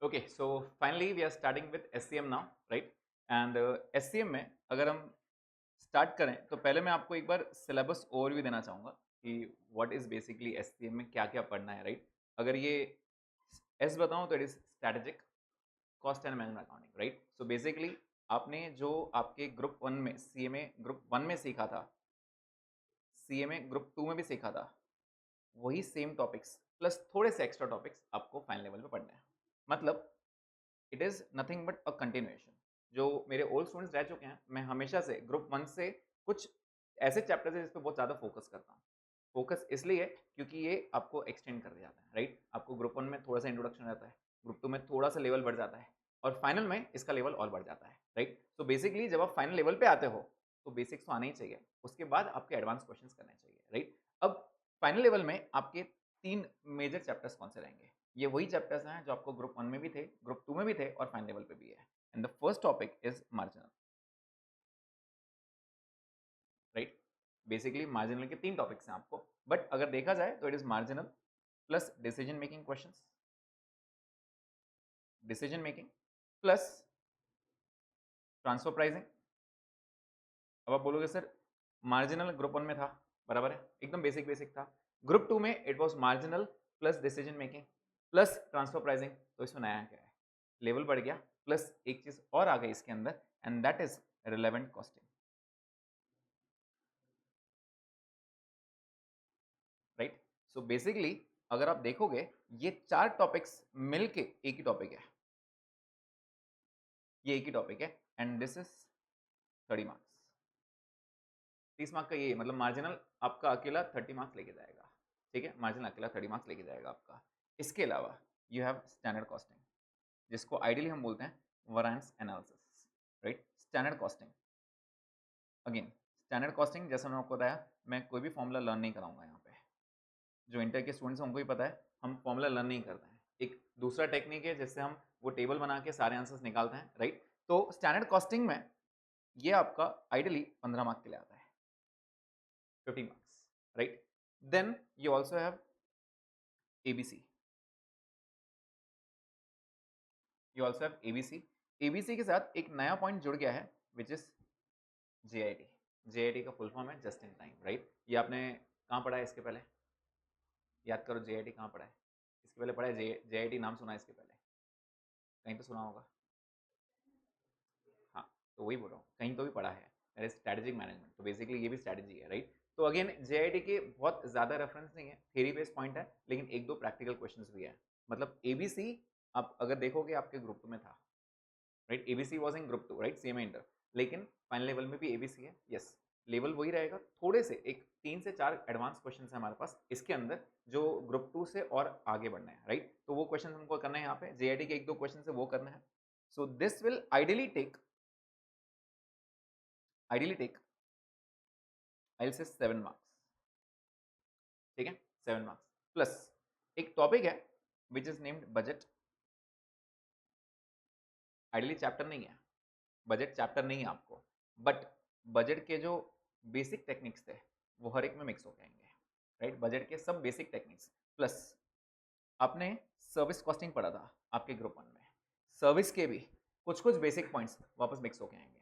Okay, so finally we are starting with SCM now, right? And SCM में अगर हम start करें तो पहले मैं आपको एक बार सिलेबस ओवरव्यू देना चाहूँगा कि व्हाट इज़ बेसिकली एससीएम में क्या-क्या पढ़ना है, राइट? अगर ये एस बताऊँ तो it is strategic cost and management accounting, right? So basically आपने जो आपके ग्रुप 1 में सीएमए ग्रुप 1 में सीखा था, सीएमए ग्रुप 2 में भी सीखा था, वही सेम टॉपिक्स प्लस थोड़े से एक्स्ट्रा टॉपिक्स आपको फाइनल लेवल पे पढ़ने हैं। मतलब it is nothing but a continuation. जो मेरे ओल्ड स्टूडेंट्स रह चुके हैं, मैं हमेशा से ग्रुप 1 से कुछ ऐसे चैप्टर्स हैं जिस पे बहुत ज़्यादा फोकस करता हूँ। फोकस इसलिए क्योंकि ये आपको एक्सटेंड कर जाता है, राइट? आपको ग्रुप 1 में थोड़ा-सा इंट्रोडक्शन रहता है, ग्रुप 2 में थोड़ा-सा लेवल बढ़ जाता है और फाइनल में इसका लेवल और बढ़ जाता है, राइट? तो बेसिकली जब आप फाइनल लेवल पे आते हो, तो बेसिक्स तो आना ही चाहिए। उसके बाद आपके एडवांस क्वेश्चंस करने चाहिए, राइट? अब फाइनल लेवल में आपके 3 मेजर चैप्टर्स कौन से रहेंगे? ये वही चैप्टर्स हैं जो आपको ग्रुप 1 में भी थे, ग्रुप 2 में भी थे और फाइनल लेवल पे भी है। And the first topic is marginal, right? Basically marginal के 3 टॉपिक्स हैं आपको, बट अगर देखा जाए तो it is marginal plus decision making questions, decision making plus transfer pricing. अब आप बोलोगे सर मार्जिनल ग्रुप 1 में था, बराबर है, एकदम बेसिक बेसिक था। ग्रुप 2 में it was marginal plus decision making plus transfer pricing. तो इसमें नया क्या है? लेवल बढ़ गया प्लस एक चीज और आ गई इसके अंदर and that is relevant costing, right? So basically अगर आप देखोगे ये 4 टॉपिक्स मिलके एक ही टॉपिक है, ये एक ही टॉपिक है and this is 30 marks. 30 mark का ये मतलब मार्जिनल आपका अकेला 30 मार्क्स लेके जाएगा, ठीक है? मार्जिनल अकेला 30 मार्क्स लेके जाएगा आपका। इसके अलावा यू हैव स्टैंडर्ड कॉस्टिंग, जिसको आइडियली हम बोलते हैं variance analysis, right? Standard costing, again standard costing जैसा मैंने आपको बताया, मैं कोई भी फॉर्मूला लर्न नहीं कराऊंगा यहाँ पे। जो इंटर के स्टूडेंट्स हैं उनको ही पता है, हम फॉर्मूला लर्न नहीं करते हैं। एक दूसरा टेक्निक है जिससे हम वो टेबल बना के सारे आंसर्स निकालते हैं, राइट? तो स्टैंडर्ड कॉस्टिंग में ये आपका आइडियली 15 मार्क के लिए आता है, 15 marks, right? Then you also have ABC, you also have ABC. ABC के साथ एक नया पॉइंट जुड़ गया है विच इज जेआईटी। जेआईटी का फुल फॉर्म है जस्ट इन टाइम, राइट? ये आपने कहाँ पढ़ा है इसके पहले? याद करो जेआईटी कहाँ पढ़ा है इसके पहले? पढ़ा है जेआईटी? नाम सुना है इसके पहले? कहीं तो सुना होगा। हाँ, तो वही बोल रहा हूँ, कहीं तो भी पढ़ा है। That is strategic management. तो बेसिकली ये भी स्ट्रैटेजी है, राइट? तो अगेन जेआईटी के बहुत ज़्यादा रेफरेंस नहीं है, थ्योरी बेस्ड पॉइंट है, लेकिन एक दो प्रैक्टिकल क्वेश्चंस भी है। मतलब एबीसी आप अगर देखोगे आपके ग्रुप में था, right? ABC was in group 2, right? Same inter, लेकिन फाइनल लेवल में भी एबीसी है, यस। लेवल वही रहेगा, थोड़े से एक 3 से 4 एडवांस क्वेश्चन है हमारे पास इसके अंदर जो ग्रुप 2 से और आगे बढ़ने हैं, राइट? तो वो क्वेश्चन हमको करना है यहाँ पे, जेआईटी के एक दो क्वेश्चन है वो करना है। So this will ideally take I will say 7 marks, ठीक है? 7 मार्क्स प्लस एक टॉपिक है which is named budget. Ideally chapter नहीं है, बजट चैप्टर नहीं है आपको, बट बजट के जो बेसिक टेक्निक्स थे वो हर एक में मिक्स हो जाएंगे, राइट? बजट के सब बेसिक टेक्निक्स प्लस आपने सर्विस कॉस्टिंग पढ़ा था आपके ग्रुप 1 में, सर्विस के भी कुछ कुछ बेसिक पॉइंट्स वापस मिक्स हो के आएंगे,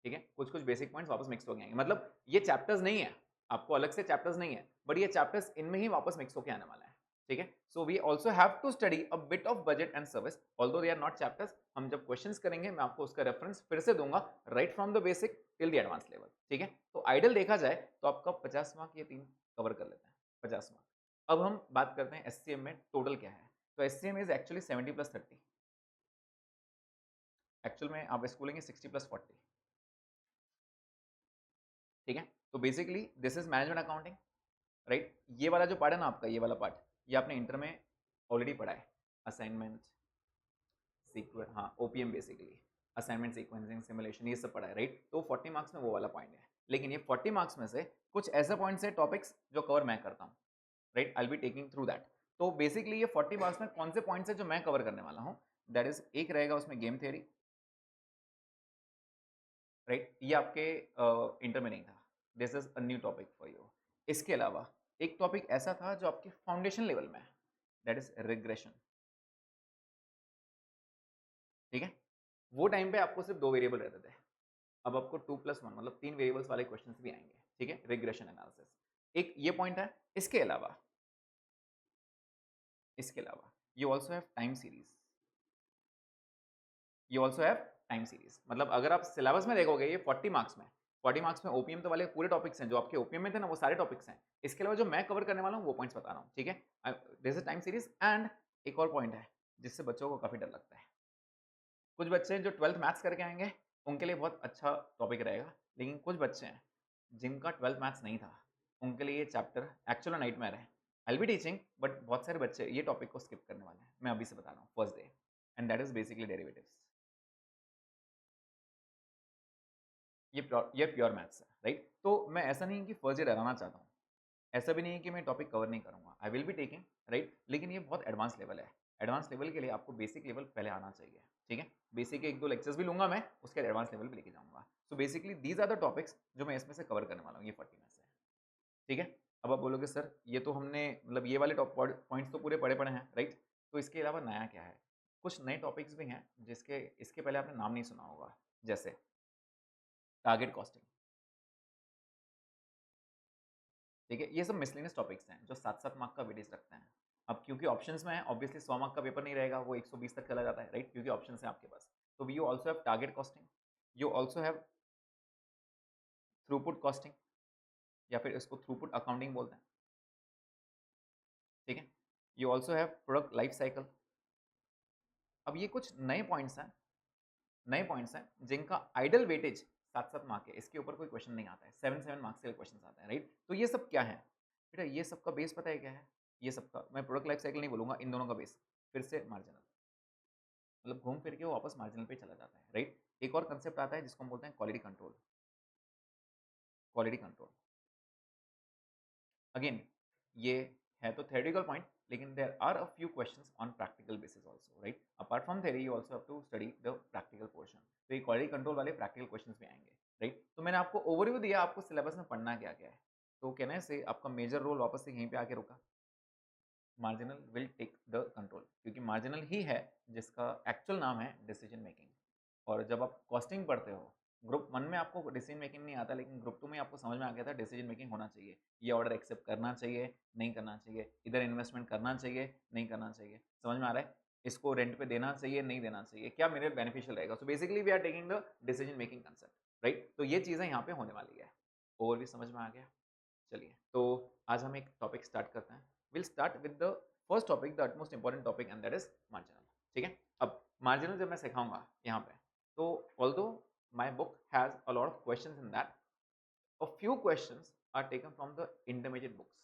ठीक है? कुछ कुछ बेसिक पॉइंट्स वापस मिक्स हो के आएंगे। मतलब ये चैप्टर्स नहीं है, आपको अलग से चैप्टर्स नहीं है, बट ये चैप्टर्स इनमें ही वापस मिक्स होके आने वाला है, ठीक है? So we also have to study a bit of budget and service, although they are not chapters. हम जब क्वेश्चंस करेंगे मैं आपको उसका रेफरेंस फिर से दूंगा, right from the basic till the advance level, ठीक है? तो आइडियल देखा जाए तो आपका 50 मार्क ये तीन कवर कर लेते हैं, 50 मार्क। अब हम बात करते हैं एससीएम में टोटल क्या है। तो SCM is actually 70 plus 30, actual में आप इसको लेंगे 60 प्लस 40, ठीक है? तो basically this is management accounting, right? ये वाला जो पार्ट है ना आपका, ये वाला पार्ट, ये आपने इंटर में ऑलरेडी पढ़ा है। असाइनमेंट सीक्वेंस, हाँ, OPM basically, assignment sequencing simulation, ये सब पढ़ा है, राइट? तो 40 मार्क्स में वो वाला पॉइंट है, लेकिन ये 40 मार्क्स में से कुछ ऐसे पॉइंट्स है, टॉपिक्स जो कवर मैं करता हूँ, right? I will be taking through that. तो बेसिकली ये 40 मार्क्स में कौन से पॉइंट्स है जो मैं कवर करने वाला हूँ, दैट इज एक रहेगा उसमें गेम थियरी, राइट? ये आपके इंटर में नहीं था, this is a new topic for you. इसके अलावा एक टॉपिक ऐसा था जो आपके फाउंडेशन लेवल में है, दैट इज रिग्रेशन, ठीक है, वो टाइम पे आपको सिर्फ 2 वेरिएबल रहते थे, अब आपको 2+1 मतलब 3 वेरिएबल्स वाले क्वेश्चंस भी आएंगे, ठीक है, रिग्रेशन एनालिसिस। एक ये पॉइंट है। इसके अलावा you also have time series, मतलब अगर आप सिलेबस में देखोगे ये 40 मार्क्स में ओपीएम तो वाले पूरे टॉपिक्स हैं, जो आपके ओपीएम में थे ना वो सारे टॉपिक्स हैं। इसके अलावा जो मैं कवर करने वाला हूँ वो पॉइंट्स बता रहा हूँ, ठीक है। This is time series. And एक और पॉइंट है जिससे बच्चों को काफी डर लगता है। कुछ बच्चे जो 12th मैथ्स करके आएंगे उनके लिए बहुत अच्छा टॉपिक रहेगा, लेकिन कुछ बच्चे हैं जिनका 12th मैथ्स नहीं था, उनके लिए ये चैप्टर एक्चुअल नाइटमेयर है। आई बी टीचिंग, बट बहुत सारे बच्चे ये टॉपिक को स्किप करने वाले हैं, मैं अभी से बता रहा हूँ, first day. And that is basically derivatives. ये प्योर मैथ्स है, राइट। तो मैं ऐसा नहीं है कि फर्स्ट ईयर हराना चाहता हूँ, ऐसा भी नहीं है कि मैं टॉपिक कवर नहीं करूँगा, आई विल बी टेकिंग, राइट। लेकिन ये बहुत एडवांस लेवल है। एडवांस लेवल के लिए आपको बेसिक लेवल पहले आना चाहिए, ठीक है। बेसिक के 1-2 लेक्चर्स भी लूंगा मैं, उसके बाद एडवांस लेवल भी लेके जाऊंगा। So basically these are the topics जो मैं इसमें से कवर करने वाला हूँ, ये 40 में से, ठीक है। अब आप बोलोगे सर ये तो हमने मतलब ये वाले टॉप पॉइंट्स तो पूरे पढ़े हैं, राइट। तो इसके अलावा नया क्या है? कुछ नए टॉपिक्स भी हैं जिसके इसके पहले आपने नाम नहीं सुना होगा, जैसे टारगेट कॉस्टिंग, ठीक है। ये सब मिसलेनियस टॉपिक्स हैं जो 7-7 मार्क का वेटेज रखते हैं। अब क्योंकि ऑप्शंस में है, ऑब्वियसली 100 मार्क का पेपर नहीं रहेगा, वो 120 तक चला जाता है, राइट, क्योंकि ऑप्शंस हैं आपके पास। तो you also have target costing, you also have throughput costing, या फिर इसको थ्रूपुट अकाउंटिंग बोलते हैं, ठीक है। You also have product life cycle. अब ये कुछ नए पॉइंट्स हैं जिनका आइडल वेटेज 7-7 मार्क है, इसके ऊपर कोई क्वेश्चन नहीं आता है, 7-7 मार्क्स के क्वेश्चन आते हैं, राइट। तो ये सब क्या है बेटा? ये सब का बेस पता है क्या है? ये सब का मैं प्रोडक्ट लाइफ साइकिल नहीं बोलूंगा, इन दोनों का बेस फिर से मार्जिनल, मतलब घूम फिर के वो वापस मार्जिनल पे चला जाता है, राइट। एक और कंसेप्ट आता है जिसको हम बोलते हैं quality control. Quality control again ये है तो थ्योरेटिकल पॉइंट, लेकिन there are a few questions on practical basis also, right. Apart from theory you also have to study the practical portion. तो ये क्वालिटी कंट्रोल वाले प्रैक्टिकल क्वेश्चंस भी आएंगे, right. तो मैंने आपको ओवरव्यू दिया, आपको सिलेबस में पढ़ना क्या क्या है। तो कहने से आपका मेजर रोल वापस से यहीं पे आके रुका, marginal will take the control, क्योंकि मार्जिनल ही है जिसका एक्चुअल नाम है डिसीजन मेकिंग। और जब आप कॉस्टिंग पढ़ते हो, ग्रुप 1 में आपको डिसीजन मेकिंग नहीं आता, लेकिन ग्रुप 2 में आपको समझ में आ गया था डिसीजन मेकिंग होना चाहिए। ये ऑर्डर एक्सेप्ट करना चाहिए, नहीं करना चाहिए, इधर इन्वेस्टमेंट करना चाहिए, नहीं करना चाहिए, समझ में आ रहा है। इसको रेंट पे देना चाहिए, नहीं देना चाहिए, क्या मेरे बेनिफिशियल रहेगा। So basically we are taking the decision making concept, right. तो ये चीज़ें यहाँ पे होने वाली है। और भी समझ में आ गया? चलिए, तो आज हम एक टॉपिक स्टार्ट करते हैं। Will start with the first topic, the utmost important topic, and that is marginal, ठीक है। अब मार्जिनल जब मैं सिखाऊंगा यहाँ पे, तो although my book has a lot of questions in that, a few questions are taken from the intermediate books।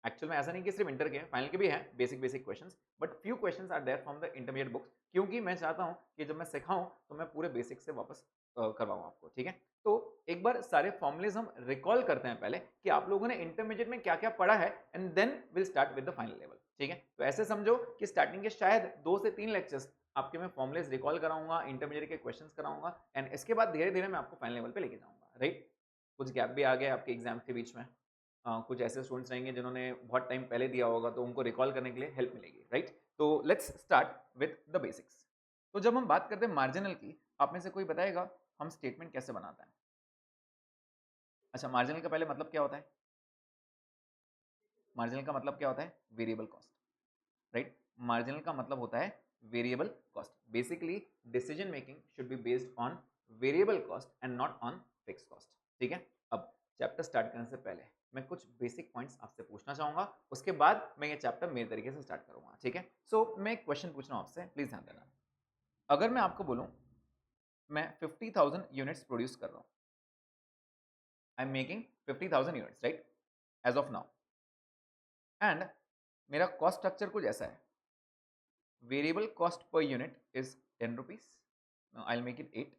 Actual में ऐसा नहीं कि सिर्फ इंटर के हैं, फाइनल के भी हैं basic questions, but few questions are there from the intermediate books, क्योंकि मैं चाहता हूं कि जब मैं सिखाऊं तो मैं पूरे बेसिक से वापस करवाऊं आपको, ठीक है। तो एक बार सारे फॉर्मुलेज हम रिकॉल करते हैं पहले कि आप लोगों ने इंटरमीडिएट में क्या क्या पढ़ा है, and then will start with the final level, ठीक है। तो ऐसे समझो कि स्टार्टिंग के शायद 2 से 3 लेक्चर्स आपके मैं फॉर्मुलेज रिकॉल कराऊंगा, इंटरमीडिएट के क्वेश्चंस कराऊंगा, एंड इसके बाद धीरे धीरे मैं आपको फाइनल लेवल पे लेके जाऊंगा, राइट। कुछ गैप भी आ गया आपके एग्जाम के बीच में, कुछ ऐसे स्टूडेंट्स रहेंगे जिन्होंने बहुत टाइम पहले दिया होगा, तो उनको रिकॉल करने के लिए हेल्प मिलेगी, राइट। तो let's start with the basics. तो जब हम बात करते हैं मार्जिनल की, आप में से कोई बताएगा हम स्टेटमेंट कैसे बनाते हैं? अच्छा, मार्जिनल का पहले मतलब क्या होता है? मार्जिनल का मतलब क्या होता है? Variable cost, right. मार्जिनल का मतलब होता है variable cost. Basically decision making should be based on variable cost and not on fix cost, ठीक है। अब चैप्टर स्टार्ट करने से पहले मैं कुछ बेसिक पॉइंट्स आपसे पूछना चाहूंगा, उसके बाद मैं ये चैप्टर मेरे तरीके से स्टार्ट करूंगा, ठीक है। सो मैं एक क्वेश्चन पूछ रहा हूं आपसे, प्लीज ध्यान देना। अगर मैं आपको बोलूं मैं 50,000 यूनिट्स प्रोड्यूस कर रहा हूं, I am making 50,000 units, right, as of now, and मेरा कॉस्ट स्ट्रक्चर कुछ ऐसा है। Variable cost per unit is 10 rupees. Now I'll make it 8.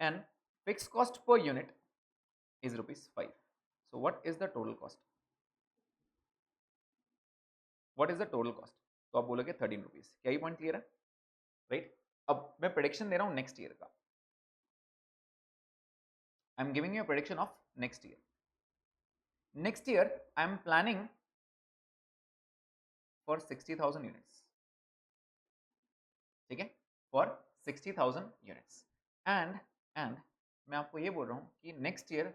And fixed cost per unit is rupees 5. So what is the total cost? What is the total cost? तो आप बोलोगे 13 rupees. क्या ये point clear है? Right. अब मैं prediction दे रहा हूं नेक्स्ट ईयर का। I am giving you a prediction of next year. Next year I am planning for 60,000 units, ठीक है, फॉर 60,000 यूनिट्स एंड मैं आपको ये बोल रहा हूँ कि नेक्स्ट ईयर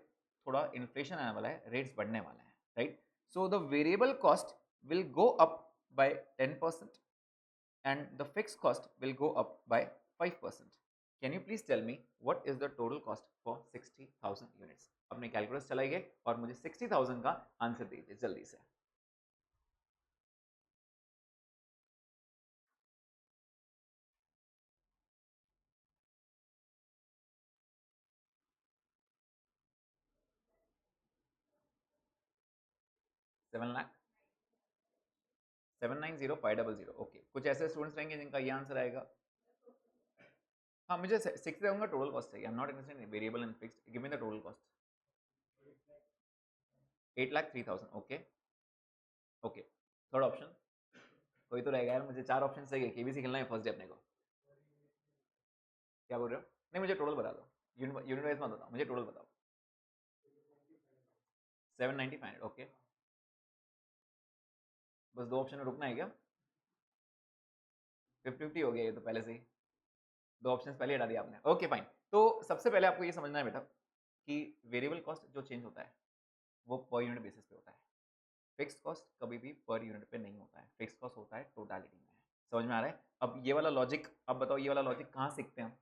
थोड़ा इन्फ्लेशन आने वाला है, रेट्स बढ़ने वाले हैं, right? So the variable cost will go up by 10% and the fixed cost will go up by 5%. Can you please tell me what is the total cost for 60,000 units? अपने calculator चलाइए और मुझे 60,000 का answer दीजिए जल्दी से। Seven lakh 790,500। Okay, कुछ ऐसे स्टूडेंट्स रहेंगे जिनका ये आंसर आएगा। हाँ, मुझे 60,000 का टोटल कॉस्ट चाहिए। I am not interested in variable and fixed, give me the total cost. 8,03,000। Okay okay, third option कोई तो रहेगा यार, मुझे 4 ऑप्शन चाहिए। केबीसी खेलना है फर्स्ट डे अपने को। क्या बोल रहे हो? नहीं, मुझे टोटल बता दो, यूनिट वाइज मत बताओ, मुझे टोटल बताओ। 790,500। ओके, बस 2 ऑप्शन में रुकना है क्या? 50-50 हो गया ये तो पहले से ही, 2 ऑप्शन पहले हटा दिया आपने। Okay fine. तो सबसे पहले आपको ये समझना है बेटा कि वेरिएबल कॉस्ट जो चेंज होता है वो पर यूनिट बेसिस पे होता है। फिक्स कॉस्ट कभी भी पर यूनिट पे नहीं होता है, फिक्स कॉस्ट होता है टोटालिटी में। समझ में आ रहा है? अब ये वाला लॉजिक, अब बताओ ये वाला लॉजिक कहाँ सीखते हैं हम?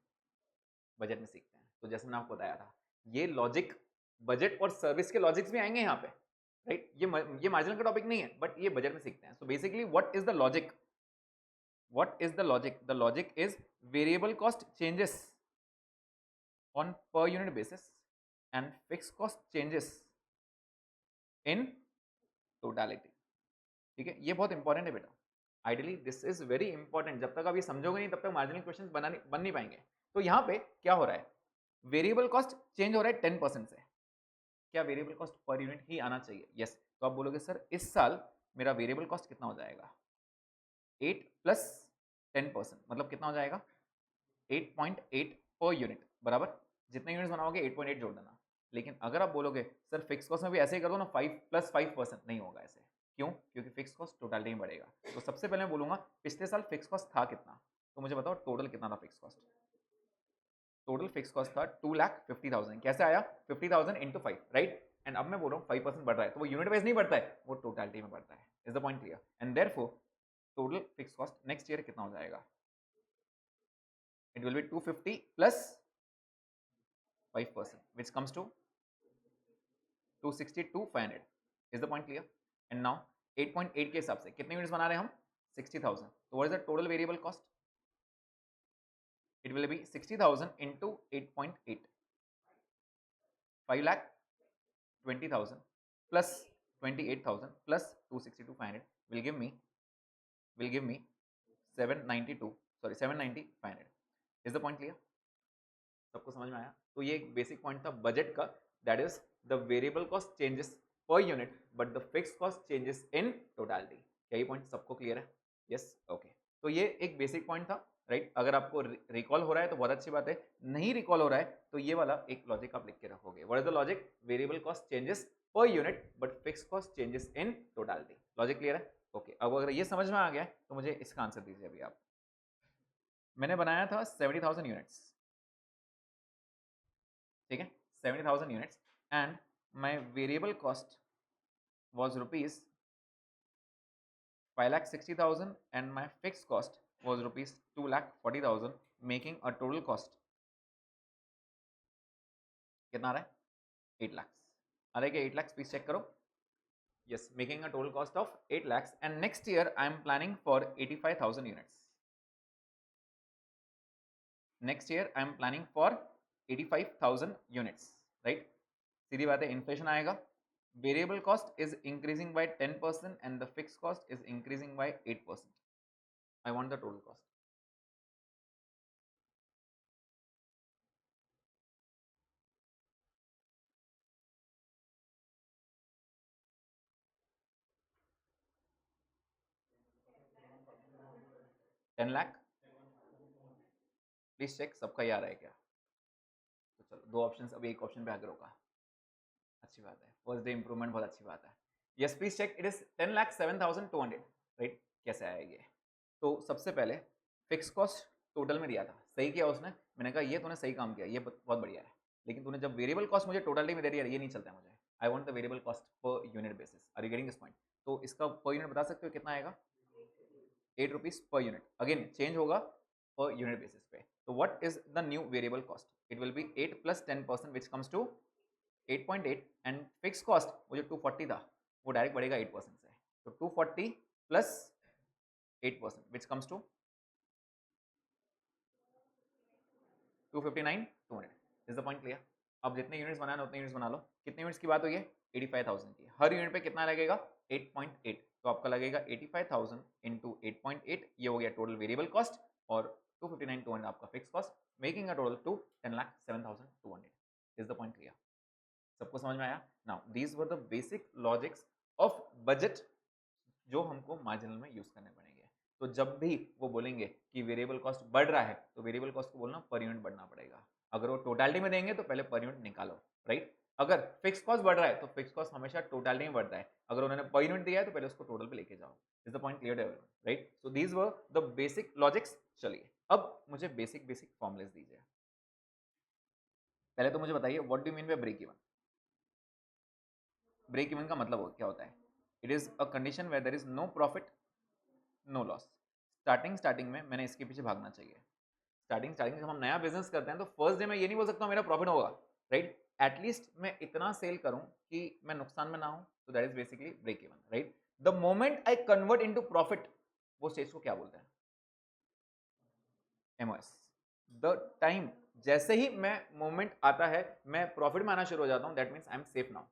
बजट में सीखते हैं। तो जैसे मैं आपको बताया था, ये लॉजिक बजट और सर्विस के लॉजिक्स भी आएंगे यहाँ पे, राइट? ये मार्जिनल का टॉपिक नहीं है, बट ये बजट में सीखते हैं। So basically what is the logic? What is the logic? The logic is variable cost changes on per unit basis and fixed cost changes in totality. ठीक है, ये बहुत इंपॉर्टेंट है बेटा। Ideally this is very important. जब तक आप ये समझोगे नहीं तब तक मार्जिनल क्वेश्चन बन नहीं पाएंगे। तो यहाँ पे क्या हो रहा है? वेरिएबल कॉस्ट चेंज हो रहा है 10% से। क्या वेरिएबल कॉस्ट पर यूनिट ही आना चाहिए? यस। तो आप बोलोगे सर इस साल मेरा वेरिएबल कॉस्ट कितना हो जाएगा? 8 प्लस 10%, मतलब कितना हो जाएगा? 8.8 पर यूनिट, बराबर। जितने यूनिट्स बनाओगे 8.8 जोड़ देना। लेकिन अगर आप बोलोगे सर फिक्स कॉस्ट में भी ऐसे ही कर दो ना, 5 प्लस 5%, नहीं होगा ऐसे। क्यों? क्योंकि फिक्स कॉस्ट टोटलिटी में बढ़ेगा। तो सबसे पहले मैं बोलूंगा पिछले साल फिक्स कॉस्ट था कितना, तो मुझे बताओ टोटल कितना था fix cost. Total fix cost था 2,50,000। कैसे आया? 50,000 इंटू 5, राइट? एंड अब मैं बोल रहा हूँ 5% बढ़ रहा है, तो वो यूनिट वाइज नहीं बढ़ता है, वो टोटलिटी में बढ़ता है। Is the point clear? And therefore total fix cost next year कितना हो जाएगा? It will be 250 plus 5%, which comes to 262,500. Is the point clear? And now 8.8 के हिसाब से कितने यूनिट्स बना रहे हैं हम? 60,000. So what is the total variable cost? It will be 60,000 into 8.8. 5,20,000 plus 28,000 plus 262,500 will give me 792. Sorry, 790,500. Is the point clear? सबको समझ में आया? तो ये एक बेसिक पॉइंट था बजट का, that is the variable cost changes per unit but the fix cost changes in totality. क्या ये पॉइंट सबको क्लियर है? Yes, okay. तो ये एक बेसिक पॉइंट था, राइट? अगर आपको रिकॉल हो रहा है तो बहुत अच्छी बात है, नहीं रिकॉल हो रहा है तो ये वाला एक लॉजिक आप लिख के रखोगे। What is the logic? Variable cost changes per unit but fix cost changes in totality. Logic clear है? ओके। अब अगर ये समझ में आ गया तो मुझे इसका आंसर दीजिए अभी आप। मैंने बनाया था 70,000 यूनिट्स, ठीक है, 70,000 units and my variable cost was rupees 5,60,000 and my fixed cost was rupees 2,40,000, making a total cost कितना आ रहा है? 8 lakhs आ रहा है क्या? 8 lakhs प्लीज चेक करो। yes, making a total cost of 8 lakhs and next year I am planning for 85,000 units. next year I am planning for 85,000 units, right? सीधी बात है, इन्फ्लेशन आएगा, variable cost is increasing by 10% and the fixed cost is increasing by 8%. I want the total cost. Ten lakh please check, सबका ही आ रहा है क्या? तो चलो 2 ऑप्शंस, अब एक ऑप्शन पे आकर होगा, अच्छी बात है, फर्स्ट डे इंप्रूवमेंट, बहुत अच्छी बात है। Yes please check, it is 10,07,200, right? कैसे आया ये? तो सबसे पहले फिक्स कॉस्ट टोटल में दिया था, सही किया उसने, मैंने कहा ये तूने सही काम किया, ये बहुत बढ़िया है, लेकिन तूने जब वेरिएबल कॉस्ट मुझे टोटलिटी में दे दिया, ये नहीं चलता है मुझे, I want the variable cost per unit basis. Are you getting this point? तो इसका पर यूनिट बता सकते हो कितना आएगा? 8 rupees per unit, again change होगा पर यूनिट बेसिस पे। तो what is the new variable cost? It will be 8 plus 10% which comes to 8.8 and fix cost वो जो 240 था वो डायरेक्ट बढ़ेगा 8% से, तो 240 plus 8% which comes to 259 200। Is the point clear? अब जितने यूनिट्स बनाना उतने यूनिट्स बना लो। कितने यूनिट्स की बात हुई है? 85,000 की। हर यूनिट पे कितना लगेगा? 8.8, तो आपका लगेगा 85,000 इंटू 8.8, ये हो गया टोटल वेरिएबल कॉस्ट, और 259 200 आपका fix cost, making a total two 10,07,200। Is the point clear? सबको समझ में आया? Now these were the basic logics of budget जो हमको मार्जिनल में यूज करने पड़ेंगे। तो जब भी वो बोलेंगे कि वेरिएबल कॉस्ट बढ़ रहा है, तो वेरिएबल कॉस्ट को बोलना पर यूनिट बढ़ना पड़ेगा। अगर वो टोटलिटी में देंगे तो पहले पर यूनिट निकालो, राइट? अगर फिक्स कॉस्ट बढ़ रहा है तो फिक्स कॉस्ट हमेशा टोटलिटी में बढ़ता है, अगर उन्होंने पर यूनिट दिया है तो पहले उसको टोटल पे लेके जाओ। Is the point clear everyone? Right? So these were the basic logics. चलिए अब मुझे बेसिक बेसिक फॉर्मुलेस दीजिए। पहले तो मुझे बताइए what do you mean by break even? Break even का मतलब क्या होता है? It is a condition where there is no profit no loss. Starting में मैंने इसके पीछे भागना चाहिए। स्टार्टिंग जब हम नया बिजनेस करते हैं तो फर्स्ट डे में ये नहीं बोल सकता मेरा प्रॉफिट होगा, राइट? एटलीस्ट मैं इतना सेल करूं कि मैं नुकसान में ना हूं, तो that is basically break even, right? The moment I convert into profit, वो स्टेज को क्या बोलते हैं? एमओएस। द टाइम जैसे ही मैं मोमेंट आता है मैं प्रॉफिट में आना शुरू हो जाता हूं, that means I am safe now,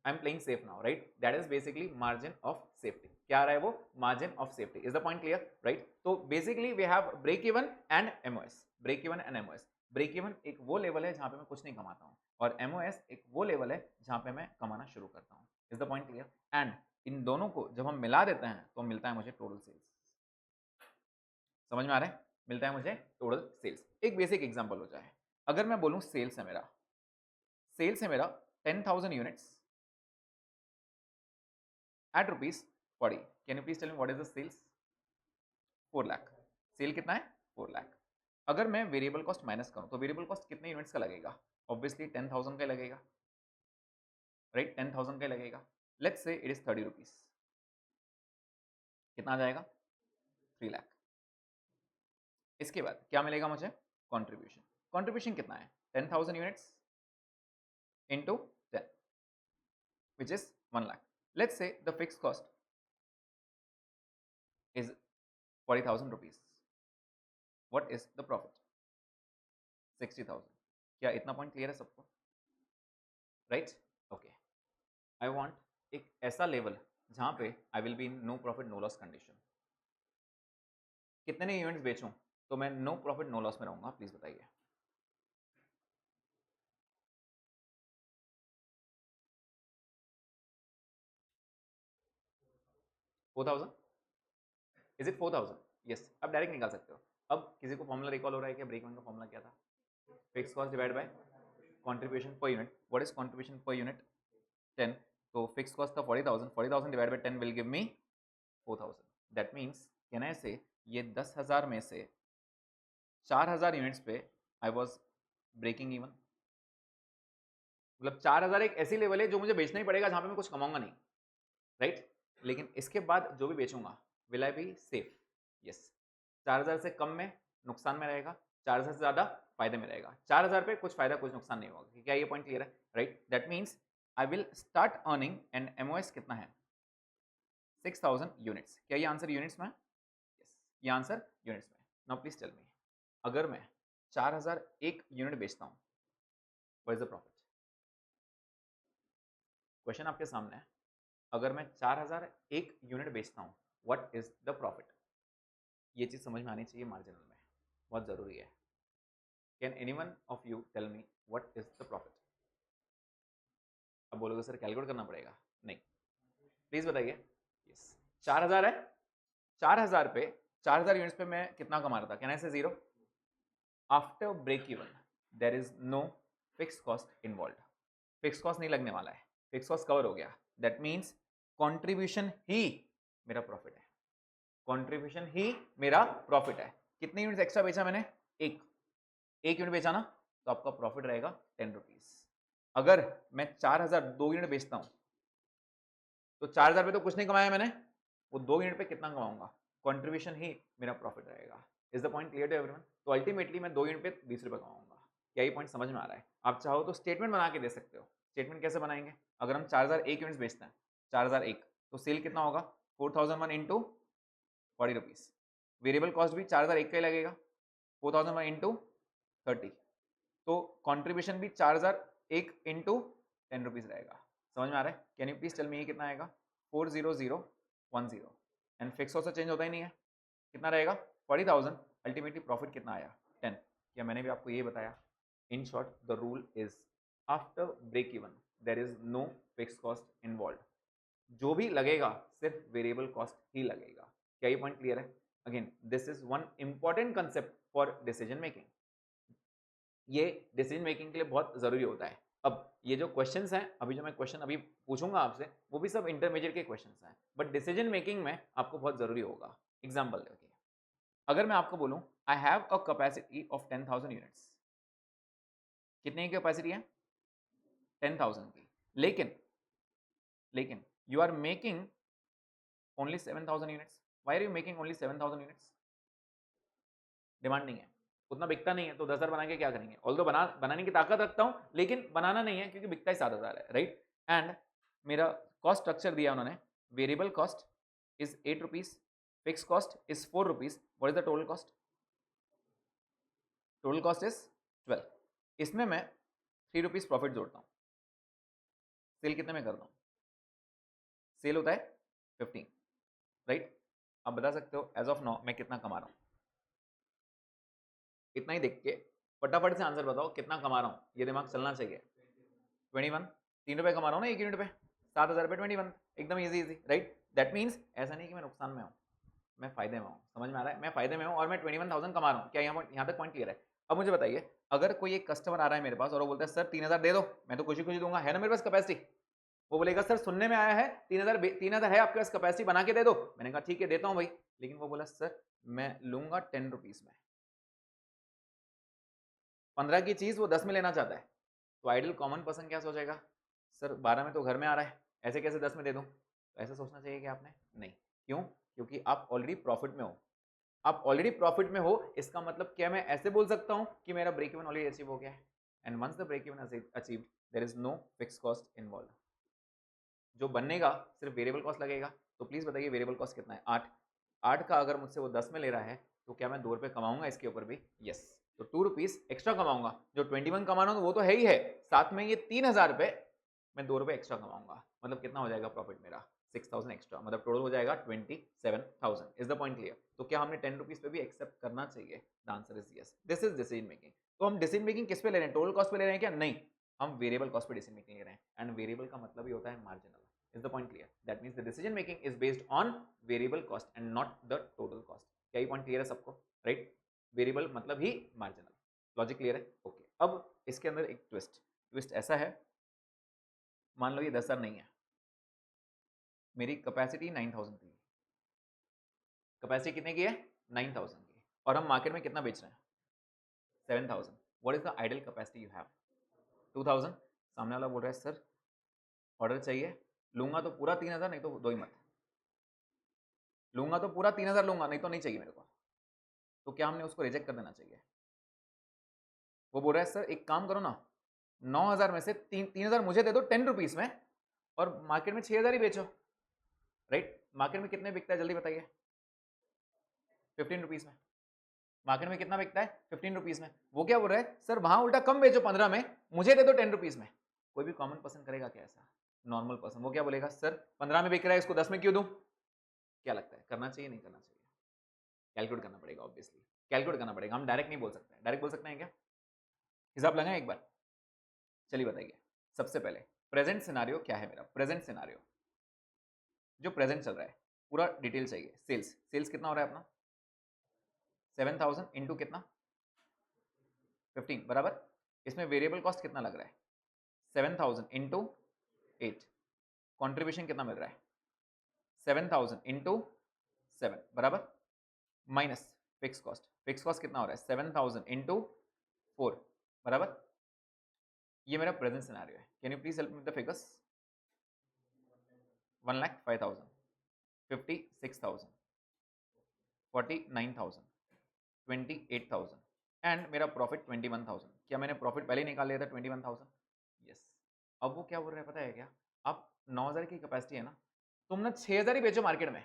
I am playing safe now, right? That is basically margin of safety. क्या आ रहा है वो? Margin of safety. Is the point clear? Right? तो basically we have break even and MOS. Break even and MOS. Break even एक वो level है जहां पे मैं कुछ नहीं कमाता हूं, और एमओएस एक वो लेवल है जहां पे मैं कमाना शुरू करता हूं। Is the point clear? And in दोनों को जब हम मिला देते हैं तो मिलता है मुझे टोटल सेल्स। समझ में आ रहा है? मिलता है मुझे टोटल सेल्स। एक बेसिक एग्जांपल हो जाए, अगर मैं बोलूं सेल्स है मेरा 10,000 units at rupees 40, can you please tell me what is the sales? 4 lakh. Sale कितना है? 4 लाख। अगर मैं वेरिएबल कॉस्ट माइनस करूं तो वेरिएबल कॉस्ट कितने यूनिट्स का लगेगा? ऑब्वियसली 10,000 का लगेगा, राइट? 10,000 का लगेगा। Let's say it is 30 rupees, कितना आ जाएगा? 3 लाख। इसके बाद क्या मिलेगा मुझे? कॉन्ट्रीब्यूशन। कॉन्ट्रीब्यूशन कितना है? 10,000 units into 10 which is 1 lakh. Let's say the fix cost is 40,000 rupees. What is the profit? 60,000। क्या इतना पॉइंट क्लियर है सबको? राइट? ओके। आई वांट एक ऐसा लेवल जहां पे I will be in no profit no loss condition. कितने units बेचूं तो मैं नो प्रॉफिट नो लॉस में रहूंगा? प्लीज बताइए। Is it 4,000? यस, अब डायरेक्ट निकाल सकते हो। अब किसी को फॉर्मूला रिकॉल हो रहा है क्या? ब्रेक इवन का फॉर्मूला क्या था? Fix cost divide by contribution per unit. What is contribution per unit? 10। तो फिक्स कॉस्ट था 40,000, 40,000 divide by 10 will give me 4,000। That means can I से ये 10,000 में से 4,000 यूनिट्स पे आई वॉज ब्रेकिंग इवन। मतलब 4,000 एक ऐसी लेवल है जो मुझे बेचना ही पड़ेगा, जहां पे मैं कुछ कमाऊंगा नहीं, राइट? लेकिन इसके बाद जो भी बेचूंगा will I be safe? Yes. 4,000 से कम में नुकसान में रहेगा, 4,000 से ज्यादा फायदे में रहेगा। 4,000 पे कुछ फायदा कुछ नुकसान नहीं होगा। क्या ये पॉइंट क्लियर है? Right? That means I will start earning and MOS कितना है? 6,000 यूनिट्स। क्या ये आंसर यूनिट्स में? यस, ये आंसर यूनिट्स में। नाउ प्लीज टेल मी, अगर मैं 4,001 यूनिट बेचता हूं, what is the profit? Question आपके सामने है। अगर मैं 4,001 यूनिट बेचता हूं, व्हाट इज द प्रॉफिट? ये चीज समझ में आनी चाहिए मार्जिनल में, बहुत जरूरी है। Can anyone of you tell me what is the profit? अब बोलोगे सर कैलकुलेट करना पड़ेगा। नहीं, प्लीज बताइए। यस, 4,000 है, 4,000 पे 4,000 यूनिट्स पे मैं कितना कमा रहा था? Can I say 0? After break even there is no fix cost involve. Fix cost नहीं लगने वाला है, फिक्स कॉस्ट कवर हो गया। दैट मीन्स कॉन्ट्रीब्यूशन ही मेरा प्रॉफिट है, कॉन्ट्रीब्यूशन ही मेरा प्रॉफिट है। कितने यूनिट एक्स्ट्रा बेचा मैंने? एक यूनिट बेचा ना, तो आपका प्रॉफिट रहेगा 10 रुपीज। अगर मैं 4000 2 यूनिट बेचता हूं तो 4000 पे तो कुछ नहीं कमाया मैंने, वो 2 यूनिट पे कितना कमाऊंगा? कंट्रीब्यूशन ही मेरा प्रॉफिट रहेगा। Is the point clear to everyone? तो अल्टीमेटली मैं 2 यूनिट पे 20 रुपए कमाऊंगा। क्या ये पॉइंट समझ में आ रहा है? आप चाहो तो स्टेटमेंट बना के दे सकते हो। स्टेटमेंट कैसे बनाएंगे? अगर हम 4001 यूनिट बेचते हैं, 4001, तो सेल कितना होगा? 4001 इंटू 40 रुपीज। वेरिएबल कॉस्ट भी 4001 का ही लगेगा, 4001 इंटू 30, तो कॉन्ट्रीब्यूशन भी 4001 इंटू 10 रुपीज रहेगा। समझ में आ रहा है? Can you please tell me ये कितना आएगा? 40010 एंड फिक्स कॉस्ट चेंज होता ही नहीं है, कितना रहेगा? 40,000। अल्टीमेटली प्रॉफिट कितना आया? 10। क्या मैंने भी आपको ये बताया? In short the rule is after break even there is no fix cost involve. जो भी लगेगा सिर्फ वेरिएबल कॉस्ट ही लगेगा। क्या ये पॉइंट क्लियर है? Again this is one important concept for decision making. ये डिसीजन मेकिंग के लिए बहुत जरूरी होता है। अब ये जो क्वेश्चंस हैं, अभी जो मैं क्वेश्चन अभी पूछूंगा आपसे, वो भी सब इंटरमीडिएट के क्वेश्चंस हैं, बट डिसीजन मेकिंग में आपको बहुत जरूरी होगा। एग्जांपल देखिए, अगर मैं आपको बोलूं I have a capacity of 10,000 units, कितने की कैपेसिटी है? 10,000 की, लेकिन you are making only 7,000 units. Why are you making only 7,000 units? Demand नहीं है, उतना बिकता नहीं है, तो 10,000 बना के क्या करेंगे? ऑल्दो बनाने की ताकत रखता हूं, लेकिन बनाना नहीं है क्योंकि बिकता ही 7,000 है, राइट? एंड मेरा कॉस्ट स्ट्रक्चर दिया उन्होंने, variable cost is 8 rupees, fix cost is 4 rupees. What is the total cost? Total cost is 12। इसमें मैं 3 रुपीज प्रॉफिट जोड़ता हूँ। सेल कितने में करता हूँ? सेल होता है 15, राइट? आप बता सकते हो एज ऑफ नाउ मैं कितना कमा रहा हूँ? इतना ही देख के फटाफट से आंसर बताओ कितना कमा रहा हूँ, ये दिमाग चलना चाहिए। 21, 3 रुपए कमा रहा हूँ ना एक यूनिट पे, 7,000 रुपए 21, एकदम easy easy, right? That means ऐसा नहीं कि मैं नुकसान में हूँ, मैं फायदे में हूँ। समझ में आ रहा है? मैं फायदे में हूँ और मैं 21,000 कमा रहा हूँ। क्या यहाँ तक पॉइंट क्लियर है? अब मुझे बताइए, अगर कोई एक कस्टमर आ रहा है मेरे पास और वो बोलता है सर 3,000 दे दो, मैं तो खुशी खुशी दूंगा, है ना मेरे पास कैपेसिटी। वो बोलेगा सर सुनने में आया है 3,000 है आपके पास कैपेसिटी, बना के दे दो। मैंने कहा ठीक है देता हूँ भाई, लेकिन वो बोला सर मैं लूंगा 10 रुपीज में, 15 की चीज वो 10 में लेना चाहता है। तो आइडियल कॉमन पर्सन क्या सोचेगा? सर 12 में तो घर में आ रहा है, ऐसे कैसे 10 में दे दूं? तो ऐसा सोचना चाहिए कि आपने नहीं। क्यों? क्योंकि आप ऑलरेडी प्रॉफिट में हो। आप ऑलरेडी प्रॉफिट में हो, इसका मतलब क्या मैं ऐसे बोल सकता हूं कि मेरा ब्रेक इवन ऑलरेडी अचीव हो गया है? And once the break even achieved there is no fix cost involve. जो बनेगा सिर्फ वेरिएबल कॉस्ट लगेगा। तो प्लीज बताइए वेरिएबल कॉस्ट कितना है? 8। 8 का अगर मुझसे वो 10 में ले रहा है तो क्या मैं 2 रुपए कमाऊंगा इसके ऊपर भी? यस। तो 2 रुपीज एक्स्ट्रा कमाऊंगा। जो 21 कमा रहा हूँ वो तो है ही है, साथ में ये 3,000 रुपए मैं 2 रुपए एक्स्ट्रा कमाऊंगा। मतलब कितना हो जाएगा प्रॉफिट मेरा? 6,000 एक्स्ट्रा, मतलब टोटल हो जाएगा 27,000। Is the point clear? तो क्या हमने 10 रुपीज पे भी एक्सेप्ट करना चाहिए? The answer is yes. This is decision making. तो हम डिसीजन मेकिंग किस पे ले रहे हैं? टोटल कॉस्ट पे ले रहे हैं क्या? नहीं, हम वेरिएबल कॉस्ट पे डिसीजन मेकिंग ले रहे हैं। एंड वेरिएबल का मतलब ही होता है marginal. Is the point clear? That means the decision making is based on variable cost and not the total cost. क्या ये पॉइंट क्लियर है सबको? राइट? वेरिएबल मतलब ही मार्जिनल। लॉजिक क्लियर है? ओके। अब इसके अंदर एक ट्विस्ट ऐसा है, मान लो ये 10,000 नहीं है, मेरी कैपेसिटी 9,000 की। कैपेसिटी कितने की है? 9,000 की। और हम मार्केट में कितना बेच रहे हैं? 7,000। What is the ideal capacity you have? 2,000। सामने वाला बोल रहा है सर ऑर्डर चाहिए, लूंगा तो पूरा 3,000, नहीं तो दो ही मत। लूंगा तो पूरा 3,000 लूंगा, नहीं तो नहीं चाहिए मेरे को। तो क्या हमने उसको रिजेक्ट कर देना चाहिए? वो बोल रहा है सर एक काम करो ना, 9,000 में से 3,000 मुझे दे दो 10 रुपीज में, और मार्केट में 6,000 ही बेचो। राइट? मार्केट में कितने बिकता है जल्दी बताइए? 15 रुपीज में। मार्केट में कितना बिकता है? 15 रुपीज में। वो क्या बोल रहा है? सर वहां उल्टा कम बेचो 15 में, मुझे दे दो 10 रुपीज में। कोई भी कॉमन पर्सन करेगा क्या ऐसा? नॉर्मल पर्सन वो क्या बोलेगा? सर 15 में बिक रहा है, इसको 10 में क्यों दूं? क्या लगता है करना चाहिए नहीं करना चाहिए? कैलकुलेट करना पड़ेगा, ऑब्वियसली कैलकुलेट करना पड़ेगा। हम डायरेक्ट नहीं बोल सकते। डायरेक्ट बोल सकते हैं क्या? हिसाब लगाएं एक बार। चलिए बताइए, सबसे पहले प्रेजेंट सिनारियो क्या है मेरा? प्रेजेंट सिनारियो जो प्रेजेंट चल रहा है, पूरा डिटेल चाहिए। सेल्स कितना हो रहा है अपना? 7,000 इंटू कितना? 15 बराबर। इसमें वेरिएबल कॉस्ट कितना लग रहा है? 7,000 इंटू 8। कॉन्ट्रीब्यूशन कितना मिल रहा है? 7,000 इंटू 7 बराबर, माइनस फिक्स कॉस्ट कितना हो रहा है 7000 इंटू 4 बराबर, ये मेरा प्रेजेंट सिनेरियो है। Can you please help me with the figures? 1,05,000, 56,000, 49,000, 28,000 and मेरा प्रॉफिट 21,000। क्या मैंने प्रॉफिट पहले ही निकाल लिया था 21,000? यस। अब वो क्या बोल रहे हैं पता है क्या? आप 9,000 की कैपेसिटी है ना, तुम ना 6,000 ही बेचो मार्केट में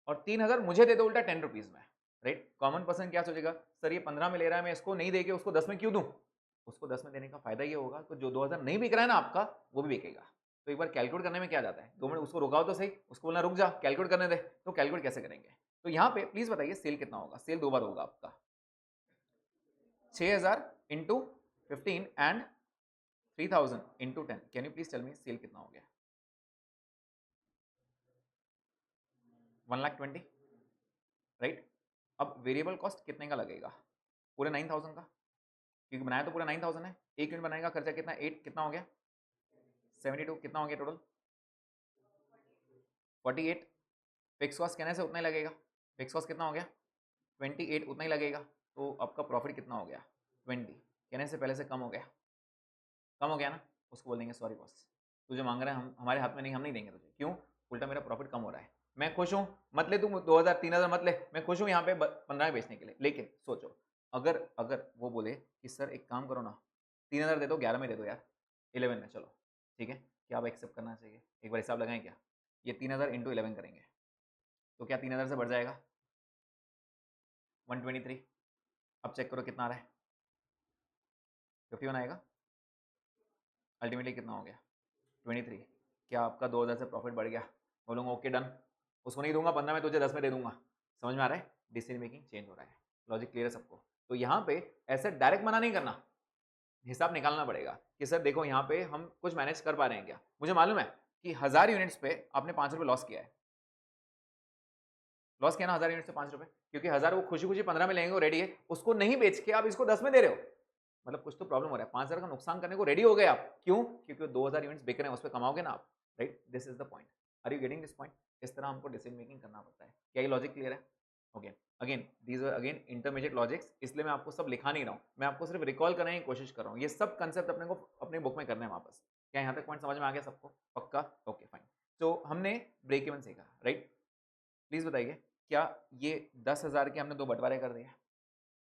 और 3,000 मुझे दे दो उल्टा 10 रुपीज में, राइट? कॉमन पर्सन क्या सोचेगा, सर ये 15 में ले रहा है, मैं इसको नहीं देके उसको 10 में क्यों दूं? उसको 10 में देने का फायदा ये होगा तो जो 2,000 नहीं बिक रहा है ना आपका, वो भी बिकेगा। तो एक बार कैलकुलेट करने में क्या जाता है, 2 मिनट उसको रुकाओ तो सही, उसको बोलना रुक जा कैलकुलेट करने दे। तो कैलकुलेट कैसे करेंगे? तो यहाँ पे प्लीज बताइए सेल कितना होगा? सेल 2 बार होगा आपका, 6,000 into 15 and 3,000 into 10। Can you please tell me sale कितना हो गया? 1,20,000, राइट? अब वेरिएबल कॉस्ट कितने का लगेगा? पूरे 9,000 का, क्योंकि बनाया तो पूरा 9,000 है। एक यूनिट बनाने का खर्चा कितना? 8 कितना हो गया? 72 कितना हो गया टोटल? 48। फिक्स कॉस्ट कहने से उतना ही लगेगा। फिक्स कॉस्ट कितना हो गया? 28, उतना ही लगेगा। तो आपका प्रॉफिट कितना हो गया? 20। कहने से पहले से कम हो गया, कम हो गया ना? उसको बोल देंगे सॉरी बॉस, तुझे मांग रहा है, हम हमारे हाथ में नहीं, हम नहीं देंगे तुझे। क्यों? उल्टा मेरा प्रॉफिट कम हो रहा है, मैं खुश हूँ, मत ले तू 2,000 3,000 मत ले, मैं खुश हूँ यहाँ पे 15 में बेचने के लिए। लेकिन सोचो अगर अगर वो बोले कि सर एक काम करो ना, 3,000 दे दो, 11 में दे दो यार, 11 में, चलो ठीक है, क्या आप एक्सेप्ट करना चाहिए? एक बार हिसाब लगाएं क्या? ये 3,000 इंटू 11 करेंगे तो क्या 3,000 से बढ़ जाएगा? 123। अब चेक करो कितना आ रहा है, 51 आएगा। अल्टीमेटली कितना हो गया? 23। क्या आपका 2,000 से प्रॉफिट बढ़ गया? बोलूँगा ओके डन, उसको नहीं दूंगा 15 में, तुझे 10 में दे दूंगा। समझ में आ रहा है? डिसीजन मेकिंग चेंज हो रहा है। लॉजिक क्लियर है सबको? तो यहाँ पे ऐसे डायरेक्ट मना नहीं करना, हिसाब निकालना पड़ेगा कि सर देखो यहाँ पे हम कुछ मैनेज कर पा रहे हैं क्या। मुझे मालूम है कि 1000 यूनिट्स पे आपने 5 रुपये लॉस किया है, लॉस किया ना 1000 यूनिट से 5 रुपये, क्योंकि 1000 वो खुशी खुशी 15 में लेंगे, वो रेडी है, उसको नहीं बेच के आप इसको 10 में दे रहे हो, मतलब कुछ तो प्रॉब्लम हो रहा है। 5,000 का नुकसान करने को रेडी हो गए आप, क्यों? क्योंकि 2,000 यूनिट्स बिक रहे हैं, उस पर कमाओगे ना आप, right? This is the point. Are you getting this point? इस तरह हमको डिसीजन मेकिंग करना पड़ता है। क्या ये लॉजिक क्लियर है? Okay, again these are again intermediate logics, इसलिए मैं आपको सब लिखा नहीं रहा हूँ, मैं आपको सिर्फ रिकॉल करने की कोशिश कर रहा हूँ। ये सब कंसेप्ट अपने को अपने बुक में करने हैं वापस। क्या यहाँ तक पॉइंट समझ में आ गया सबको? पक्का? Okay fine. तो हमने ब्रेक इवन सीखा, राइट? प्लीज बताइए क्या ये 10,000 के हमने 2 बंटवारे कर दिए?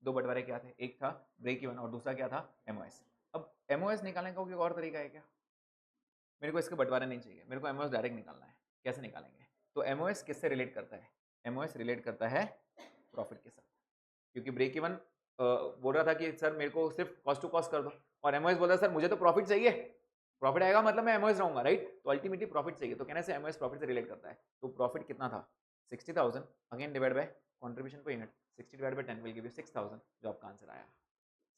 2 बंटवारे क्या थे? एक था ब्रेक इवन और दूसरा क्या था? एमओएस। अब एमओएस निकालने का कोई और तरीका है क्या? मेरे को इसके बंटवारे नहीं चाहिए, मेरे को एमओएस डायरेक्ट निकालना है। कैसे निकालेंगे? तो एमओएस किससे रिलेट करता है? एमओएस रिलेट करता है प्रॉफिट के साथ, क्योंकि ब्रेक इवन बोल रहा था कि सर मेरे को सिर्फ कॉस्ट टू कॉस्ट कर दो, और एमओएस बोल रहा सर मुझे तो प्रॉफिट चाहिए, प्रॉफिट आएगा मतलब मैं एमओएस रहूंगा, राइट? तो अल्टीमेटली प्रॉफिट चाहिए, तो कहने से एमओएस प्रॉफिट से रिलेट करता है। तो प्रॉफिट कितना था? 60,000, again divide by contribution per unit, 60 divide by 10 will give you 6,000, जो आपका आंसर आया।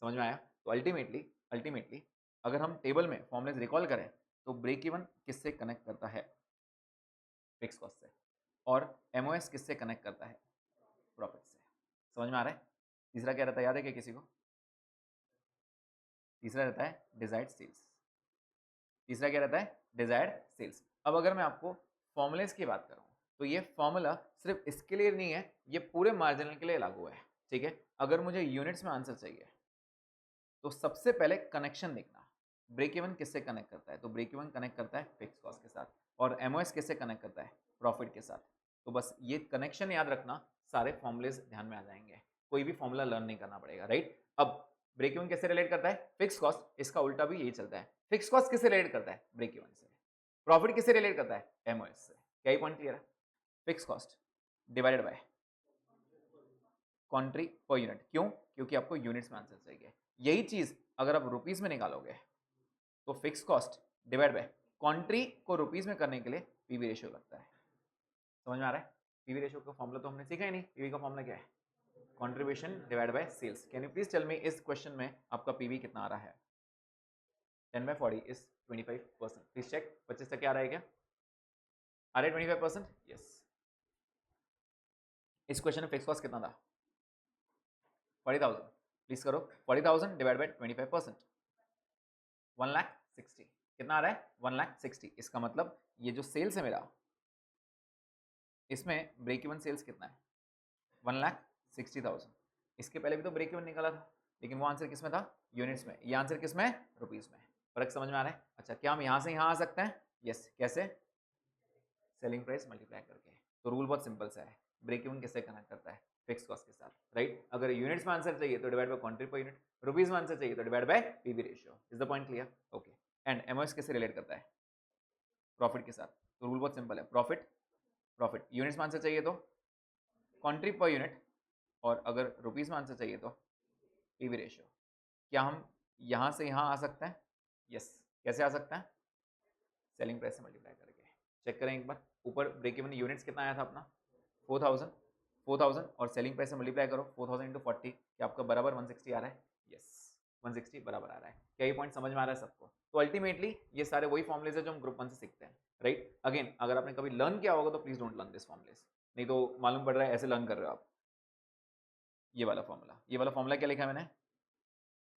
समझ में आया? तो अल्टीमेटली अगर हम टेबल में फॉर्मूलेस रिकॉल करें तो ब्रेक इवन किससे कनेक्ट करता है? फिक्स कॉस्ट से। और एमओएस किससे कनेक्ट करता है? प्रॉफिट से। समझ में आ रहा है? तीसरा क्या रहता है, याद है क्या किसी को? तीसरा रहता है डिजायर्ड सेल्स। तीसरा क्या रहता है? Desired sales. अब अगर मैं आपको फॉर्मूलेस की बात करूं तो ये फॉर्मूला सिर्फ इसके लिए नहीं है, ये पूरे मार्जिनल के लिए लागू है, ठीक है? अगर मुझे यूनिट्स में आंसर चाहिए तो सबसे पहले कनेक्शन देखना, ब्रेक इवन किससे कनेक्ट करता है? तो ब्रेक इवन कनेक्ट करता है फिक्स कॉस्ट के साथ, और एमओएस किससे कनेक्ट करता है? प्रॉफिट के साथ। तो बस ये कनेक्शन याद रखना, सारे फॉर्मुलेस ध्यान में आ जाएंगे, कोई भी फॉर्मूला लर्न नहीं करना पड़ेगा, राइट? अब ब्रेक इवन किससे रिलेट करता है? Fix cost. इसका उल्टा भी यही चलता है, फिक्स कॉस्ट किससे रिलेट करता है? ब्रेक इवन से। प्रॉफिट किससे रिलेट करता है? एमओएस से। क्या ही पॉइंट क्लियर है? Fix cost divided by contri per unit. क्यों? क्योंकि आपको यूनिट्स में आंसर चाहिए। यही चीज अगर आप रुपीस में निकालोगे तो फिक्स कॉस्ट डिवाइड बाय कॉन्ट्री को रुपीस में करने के लिए पीवी रेशियो लगता है। समझ में आ रहा है? पीवी रेशियो का फॉर्मूला तो हमने सीखा ही नहीं। पीवी का फॉर्मूला क्या है? Contribution divide by sales. Can you please tell me इस क्वेश्चन में आपका पीवी कितना आ रहा है? 10/40 इज 25%। प्लीज चेक, 25 तक क्या आ रहा है? क्या आ रहा है? 25%। यस। इस क्वेश्चन में फिक्स कॉस्ट कितना था? 40,000। प्लीज करो, 40,000 डिवाइड बाय 25%, 1,60,000। कितना आ रहा है? 1,60,000। इसका मतलब ये जो सेल्स है मेरा, इसमें ब्रेक इवन सेल्स कितना है? 1,60,000। इसके पहले भी तो ब्रेक इवन निकाला था, लेकिन वो आंसर किस में था, यूनिट्स में, ये आंसर किस में, रुपीस में। फर्क समझ में आ रहा है? अच्छा, क्या हम यहाँ से यहाँ आ सकते हैं? यस, कैसे? सेलिंग प्राइस मल्टीप्लाई करके। तो रूल बहुत सिंपल सा है, ब्रेक इवन किससे कनेक्ट करता है, फिक्स कॉस्ट के साथ, राइट? अगर यूनिट्स में आंसर चाहिए तो divide by quantity per unit, rupees में आंसर चाहिए तो divide by PV ratio. Is the point clear? Okay. And MOS किससे रिलेट करता है, प्रॉफिट के साथ। तो रूल बहुत सिंपल है, प्रॉफिट प्रॉफिट, यूनिट्स में आंसर चाहिए तो क्वांटिटी पर यूनिट, और अगर रुपीस में आंसर चाहिए तो पीवी रेशियो। क्या हम यहाँ से यहाँ आ सकते हैं? यस, कैसे आ सकते हैं? सेलिंग प्राइस से मल्टीप्लाई करके। चेक करें एक बार, ऊपर ब्रेक इवन यूनिट्स कितना आया था अपना, 4000, 4000 और सेलिंग प्राइस से मल्टीप्लाई करो 4000 इंटू 40, क्या आपका बराबर 160 आ रहा है? यस, 160 बराबर आ रहा है। क्या ये पॉइंट समझ में आ रहा है सबको? तो अल्टीमेटली ये सारे वही फॉर्मुलेज है जो हम ग्रुप 1 से सीखते हैं, राइट? अगेन, अगर आपने कभी लर्न किया होगा तो please don't learn this formulas, नहीं तो मालूम पड़ रहा है ऐसे लर्न कर रहे हो आप। ये वाला फॉर्मूला क्या लिखा है मैंने,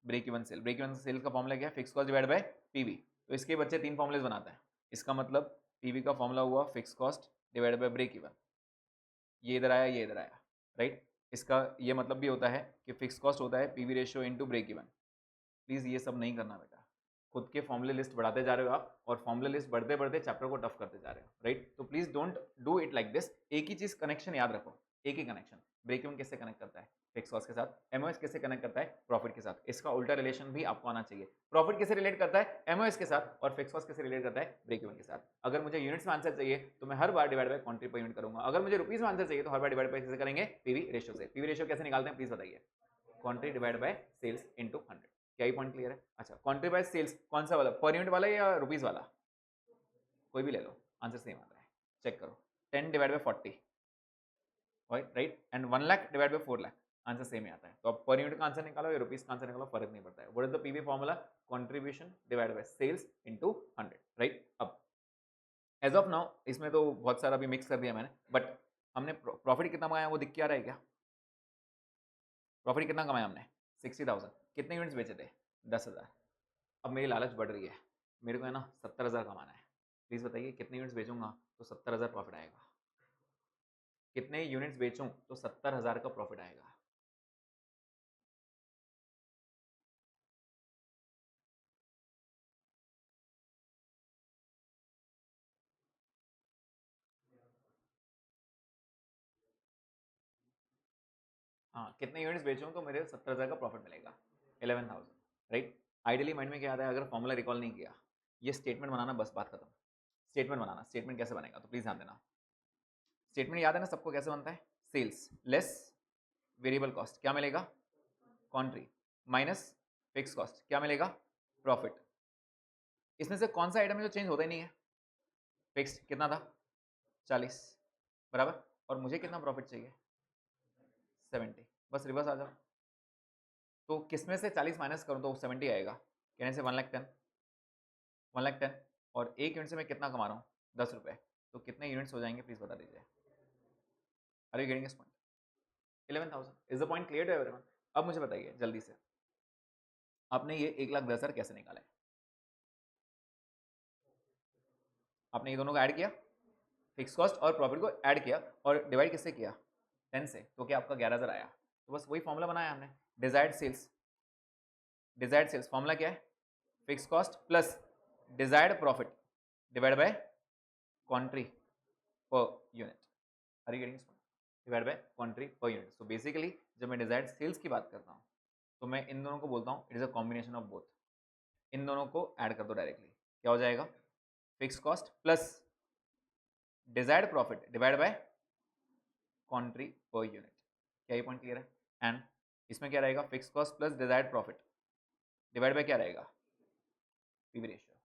break even sale. Break even sale का फॉर्मूला क्या है, fix cost divide by PV. तो इसके बच्चे 3 फॉर्मुलेज बनाते हैं, इसका मतलब पीवी का फॉर्मूला हुआ fix cost divide by break even, ये इधर आया, ये इधर आया, राइट? इसका ये मतलब भी होता है कि फिक्स कॉस्ट होता है PV ratio into break even. Please ये सब नहीं करना बेटा, खुद के फॉर्मूले लिस्ट बढ़ाते जा रहे हो आप, और फॉर्मूले लिस्ट बढ़ते बढ़ते चैप्टर को टफ करते जा रहे हो, राइट? तो please don't do it like this. एक ही चीज कनेक्शन याद रखो, एक ही कनेक्शन, ब्रेक इवन किससे कनेक्ट करता है, फिक्स कॉस्ट के साथ, एमओएस किससे कनेक्ट करता है, प्रॉफिट के साथ। इसका उल्टा रिलेशन भी आपको आना चाहिए, प्रॉफिट किससे रिलेट करता है, एमओएस के साथ, और फिक्स कॉस्ट किससे रिलेट करता है, ब्रेक इवन के साथ। अगर मुझे यूनिट्स में आंसर चाहिए तो मैं हर बार divide by quantity per unit करूंगा, अगर मुझे रुपीस में आंसर चाहिए तो हर बार डिवाइड बाय किससे करेंगे, पीवी रेशियो से। पीवी रेशियो कैसे निकालते हैं प्लीज बताइए, quantity divide by sales into 100। क्या ही पॉइंट क्लियर है? अच्छा, क्वांटिटी बाय सेल्स कौन सा वाला, पर यूनिट वाला या रुपीस वाला, कोई भी ले लो, आंसर सेम आता है। चेक करो, 10 divide by 40, right? And 1 lakh divide by 4 lakh, answer same ही आता है। तो अब पर यूनिट का आंसर निकालो या रुपीस का आंसर निकालो, फर्क नहीं पड़ता है। What is the PV formula, contribution divide by sales into 100, right? अब एज ऑफ नाउ इसमें तो बहुत सारा भी मिक्स कर दिया मैंने, बट हमने प्रॉफिट कितना कमाया वो दिख क्या रहा है क्या, प्रॉफिट कितना कमाया हमने, 60,000। कितने यूनिट्स बेचे थे, 10,000। अब मेरी लालच बढ़ रही है, मेरे को है ना 70,000 कमाना है। प्लीज़ बताइए कितने यूनिट्स बेचूंगा तो 70,000 प्रॉफिट आएगा, कितने यूनिट्स बेचूं तो 70,000 का प्रॉफिट आएगा। हाँ, कितने यूनिट्स बेचूं तो मेरे 70,000 का प्रॉफिट मिलेगा, 11,000, राइट? आइडियली माइंड में क्या आता है, अगर फॉर्मूला रिकॉल नहीं किया, ये स्टेटमेंट बनाना, बस बात खत्म। स्टेटमेंट बनाना, स्टेटमेंट कैसे बनेगा तो प्लीज़ ध्यान देना। स्टेटमेंट याद है ना सबको कैसे बनता है, सेल्स लेस वेरिएबल कॉस्ट क्या मिलेगा, कॉन्ट्री, माइनस फिक्स कॉस्ट क्या मिलेगा, प्रॉफिट। इसमें से कौन सा आइटम है जो चेंज होता ही नहीं है, फिक्स्ड कितना था 40, बराबर, और मुझे कितना प्रॉफिट चाहिए 70, बस रिवर्स आ जाओ। तो किसमें से 40 माइनस करूँ तो 70 आएगा, कहने से 1,10,000, 1,10,000, और एक यूनिट से मैं कितना कमा रहा हूँ 10 रुपये, तो कितने यूनिट्स हो जाएंगे प्लीज बता दीजिए। Are you getting this point, 11,000। Is the point clear to everyone? अब मुझे बताइए जल्दी से, आपने ये 1,10,000 कैसे निकाला है, आपने ये दोनों को ऐड किया, फिक्स कॉस्ट और प्रॉफिट को ऐड किया, और डिवाइड किससे किया, 10 से, तो क्या आपका 11,000 आया। तो बस वही फॉर्मूला बनाया हमने, desired sales. Desired sales formula क्या है, fix cost plus desired profit divide by quantity per unit. Are you getting this point, divide by quantity per unit. So basically जब मैं डिजायर्ड सेल्स की बात करता हूँ तो मैं इन दोनों को बोलता हूँ it is a combination of both. इन दोनों को ऐड कर दो डायरेक्टली, क्या हो जाएगा, fix cost plus desired profit divide by quantity per unit. क्या ये पॉइंट क्लियर है? एंड इसमें क्या रहेगा, fix cost plus desired profit divide by क्या रहेगा, पीवी रेशियो।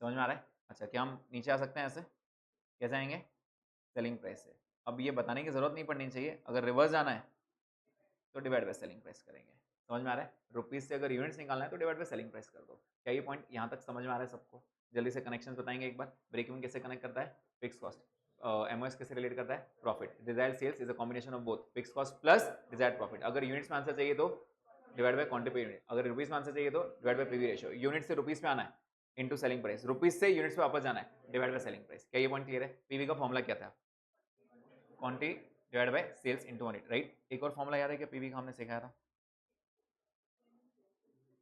समझ में आ रहा है? अच्छा, क्या हम नीचे आ सकते हैं ऐसे, कैसे आएंगे, सेलिंग प्राइस से। अब ये बताने की जरूरत नहीं पड़नी चाहिए, अगर रिवर्स जाना है तो डिवाइड बाय सेलिंग प्राइस करेंगे। समझ में आ रहा है? रुपीज से अगर यूनिट्स निकालना है तो डिवाइड बाय सेलिंग प्राइस कर दो। क्या ये पॉइंट यहाँ तक समझ में आ रहा है सबको? जल्दी से कनेक्शन बताएंगे एक बार, ब्रेक इवन कैसे कनेक्ट करता है, फिक्स कॉस्ट, एमओएस कैसे रिलेट करता है, profit, desired sales is a combination of both fixed cost plus desired profit. अगर यूनिट्स में आंसर चाहिए तो divide by quantity per unit, अगर रुपीज में आंसर चाहिए तो divide by PV ratio. Unit से रुपीज पे आना है इनटू सेलिंग प्राइस, रुपीज से यूनिट्स पे वापस जाना है डिवाइड बाय सेलिंग प्राइस। क्या ये पॉइंट क्लियर है? पीवी का फॉर्मूला क्या था, quantity divide by sales into 100, right. एक और फॉर्मूला याद है क्या पीवी का हमने सिखाया था,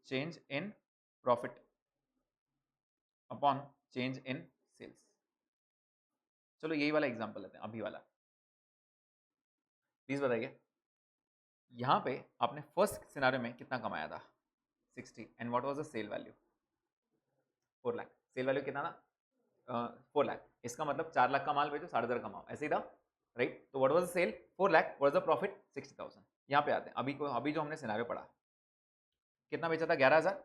change in profit upon change in sales. चलो यही वाला एग्जांपल लेते हैं, अभी वाला। प्लीज बताइए, यहाँ पे आपने फर्स्ट सिनारियो में कितना कमाया था 60, and what was the sale value 4 lakh. Sale value कितना था 4 लाख। इसका मतलब 4 लाख का माल बेचो 7,500 कमाओ, ऐसे ही था, राइट। तो what was the sale 4 lakh, what was the profit 60,000। यहाँ पे आते हैं, अभी जो हमने सिनारियो पढ़ा, कितना बेचा था 11,000,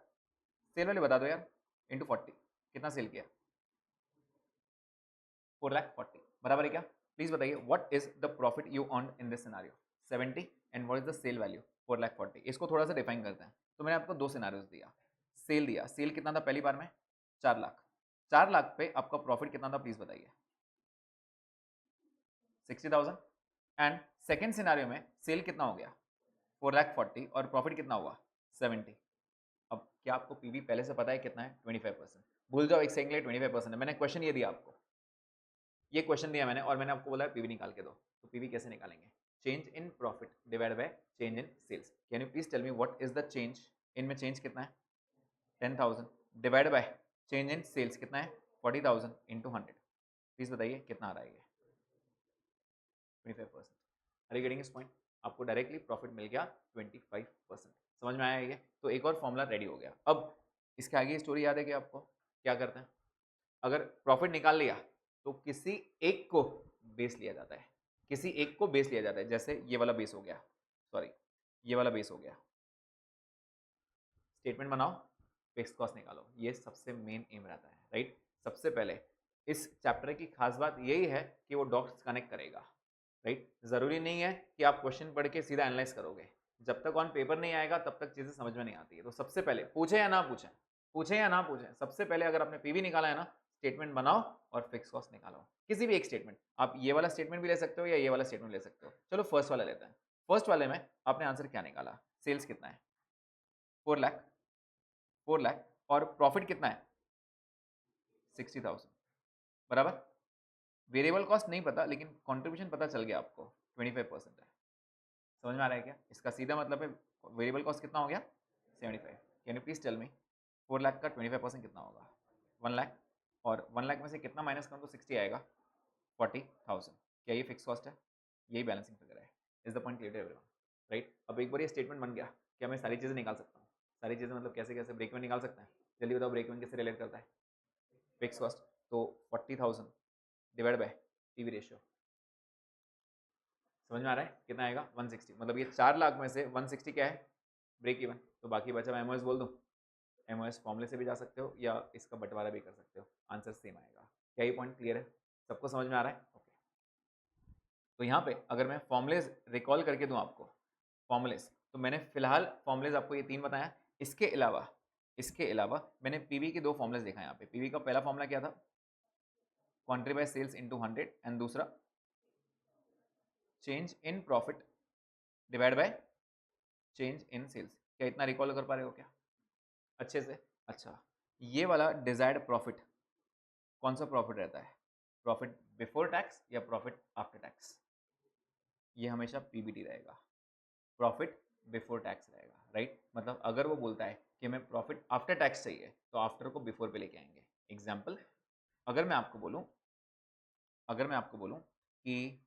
सेल वैल्यू बता दो यार, इंटू 40 कितना सेल किया 4 लाख 40, बराबर है क्या। प्लीज बताइए what is the profit you earn in this scenario 70, and what is the sale value 4 lakh 40। इसको थोड़ा सा डिफाइन करते हैं। तो मैंने आपको दो सिनारियोज दिया, सेल दिया, सेल कितना था पहली बार में 4 लाख, 4 लाख पे आपका प्रॉफिट कितना था प्लीज बताइए 60,000, एंड सेकेंड सिनारियो में सेल कितना हो गया 4 लाख 40 और प्रॉफिट कितना हुआ 70। अब क्या आपको पीवी पहले से पता है कितना है 25%, भूल जाओ एक सेकंड के लिए 25% है। मैंने क्वेश्चन ये दिया आपको, ये क्वेश्चन दिया मैंने और मैंने आपको बोला पीवी निकाल के दो, तो पीवी कैसे निकालेंगे, change in profit divide by change in sales. Can you please tell me what is the change, इनमें चेंज कितना है 10,000 divide by change in sales कितना है 40,000 इंटू 100। प्लीज बताइए कितना आ रहा है ये 25%। Are you getting this point, आपको डायरेक्टली प्रॉफिट मिल गया 25%। समझ में आया ये, तो एक और फॉर्मूला रेडी हो गया। अब इसके आगे स्टोरी याद है कि आपको क्या करते हैं, अगर प्रॉफिट निकाल लिया तो किसी एक को बेस लिया जाता है, किसी एक को बेस लिया जाता है। जैसे ये वाला बेस हो गया, सॉरी ये वाला बेस हो गया, स्टेटमेंट बनाओ, फिक्स कॉस्ट निकालो, ये सबसे मेन एम रहता है, राइट। सबसे पहले इस चैप्टर की खास बात यही है कि वो डॉट्स कनेक्ट करेगा, राइट। जरूरी नहीं है कि आप क्वेश्चन पढ़ के सीधा एनालाइज करोगे, जब तक ऑन पेपर नहीं आएगा तब तक चीजें समझ में नहीं आती है। तो सबसे पहले पूछे या ना पूछे, पूछे या ना पूछे, सबसे पहले अगर आपने पीवी निकाला है ना, स्टेटमेंट बनाओ और फिक्स कॉस्ट निकालो, किसी भी एक स्टेटमेंट। आप ये वाला स्टेटमेंट भी ले सकते हो या ये वाला स्टेटमेंट ले सकते हो। चलो फर्स्ट वाला लेते हैं। फर्स्ट वाले में आपने आंसर क्या निकाला, सेल्स कितना है 4 लाख, 4 लाख, और प्रॉफिट कितना है 60,000, बराबर। वेरिएबल कॉस्ट नहीं पता लेकिन कंट्रीब्यूशन पता चल गया आपको 25% है। समझ में आ रहा है क्या, इसका सीधा मतलब है वेरिएबल कॉस्ट कितना हो गया 75। Can you please tell me 4 lakh का 25% कितना होगा 1 लाख, और 1 लाख में से कितना माइनस करूँ तो 60 आएगा 40,000। क्या ये फिक्स कॉस्ट है, यही बैलेंसिंग फिगर है। Is the point clear everyone, right. अब एक बार ये स्टेटमेंट बन गया, क्या मैं सारी चीज़ें निकाल सकता हूँ, सारी चीज़ें मतलब कैसे कैसे, ब्रेक इवन निकाल सकते हैं। जल्दी बताओ ब्रेक इवन किससे रिलेट करता है, फिक्स कॉस्ट। तो 40,000 डिवाइड बाय पीवी रेशियो, समझ में आ रहा है कितना आएगा 160। मतलब ये 4 लाख में से 160 क्या है ब्रेक इवन, तो बाकी बचा मैं एमओएस बोल दूँ, एमओएस फॉर्मूले से भी जा सकते हो या इसका बंटवारा भी कर सकते हो, आंसर सेम आएगा। क्या ये पॉइंट क्लियर है, सबको समझ में आ रहा है, ओके। तो यहाँ पे अगर मैं फॉर्मुलेज रिकॉल करके दूँ आपको, फॉर्मुलेज, तो मैंने फिलहाल फॉर्मुलेज आपको ये 3 बताया। इसके अलावा मैंने पीवी के 2 फॉर्मुलेज देखा यहाँ पे। पीवी का पहला फॉर्मुला क्या था, quantity by sales into 100, and दूसरा change in profit divide by change in sales. क्या इतना रिकॉल कर पा रहे हो क्या अच्छे से। अच्छा, ये वाला डिजायर्ड प्रॉफिट कौन सा प्रॉफिट रहता है, प्रॉफिट बिफोर टैक्स या प्रॉफिट आफ्टर टैक्स, ये हमेशा पीबीटी रहेगा, प्रॉफिट बिफोर टैक्स रहेगा, राइट। मतलब अगर वो बोलता है कि हमें प्रॉफिट आफ्टर टैक्स चाहिए तो आफ्टर को बिफोर पे लेके आएंगे। एग्जाम्पल, अगर मैं आपको बोलूं कि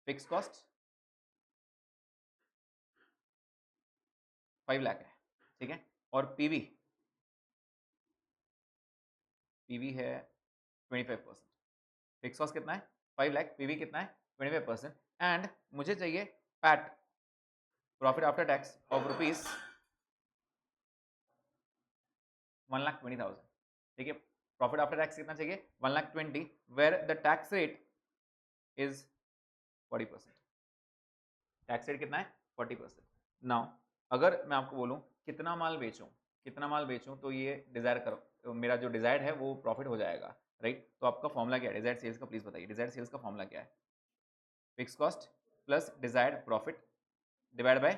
फिक्स कॉस्ट 5 लाख है, ठीक है, और पीवी है 25%। फिक्स कॉस्ट कितना है 5 लाख, पीवी कितना है 25%, एंड मुझे चाहिए PAT, profit after tax of rupees 1,20,000, ठीक है। प्रॉफिट आफ्टर टैक्स कितना चाहिए 1,20,000, where the tax rate is 40%। Tax rate कितना है 40%। नाउ अगर मैं आपको बोलूं कितना माल बेचूं तो ये डिजायर करो, तो मेरा जो डिजायर्ड है वो प्रॉफिट हो जाएगा, राइट। तो आपका फॉर्मूला क्या है डिजायर्ड सेल्स का, प्लीज बताइए डिजायर्ड सेल्स का फॉर्मूला क्या है, fix cost plus desired profit divide by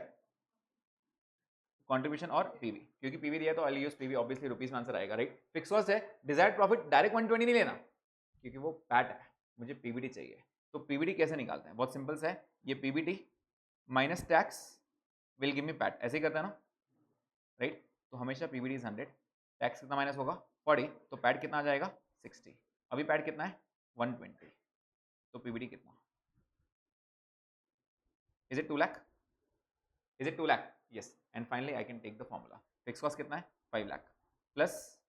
contribution और पीवी, क्योंकि पीवी दिया तो आई यूज पीवी, ऑब्वियसली रुपीस में आंसर आएगा, राइट। फिक्स कॉस्ट है, डिजायर्ड प्रॉफिट डायरेक्ट 120 नहीं लेना क्योंकि वो पैट है, मुझे पीवीटी चाहिए। तो पीबीटी कैसे निकालते हैं? बहुत सिंपल सा है, ये PBT minus tax will give me PAT, ऐसे ही करता है ना, राइट? तो हमेशा पीबीटी इज 100, टैक्स कितना माइनस होगा 40, तो पैट कितना आ जाएगा 60। अभी पैट कितना है 120, तो पीबीटी कितना? Is it 2 lakh? Is it 2 lakh? Yes, and finally I can take the formula. Fixed cost कितना है 5 lakh plus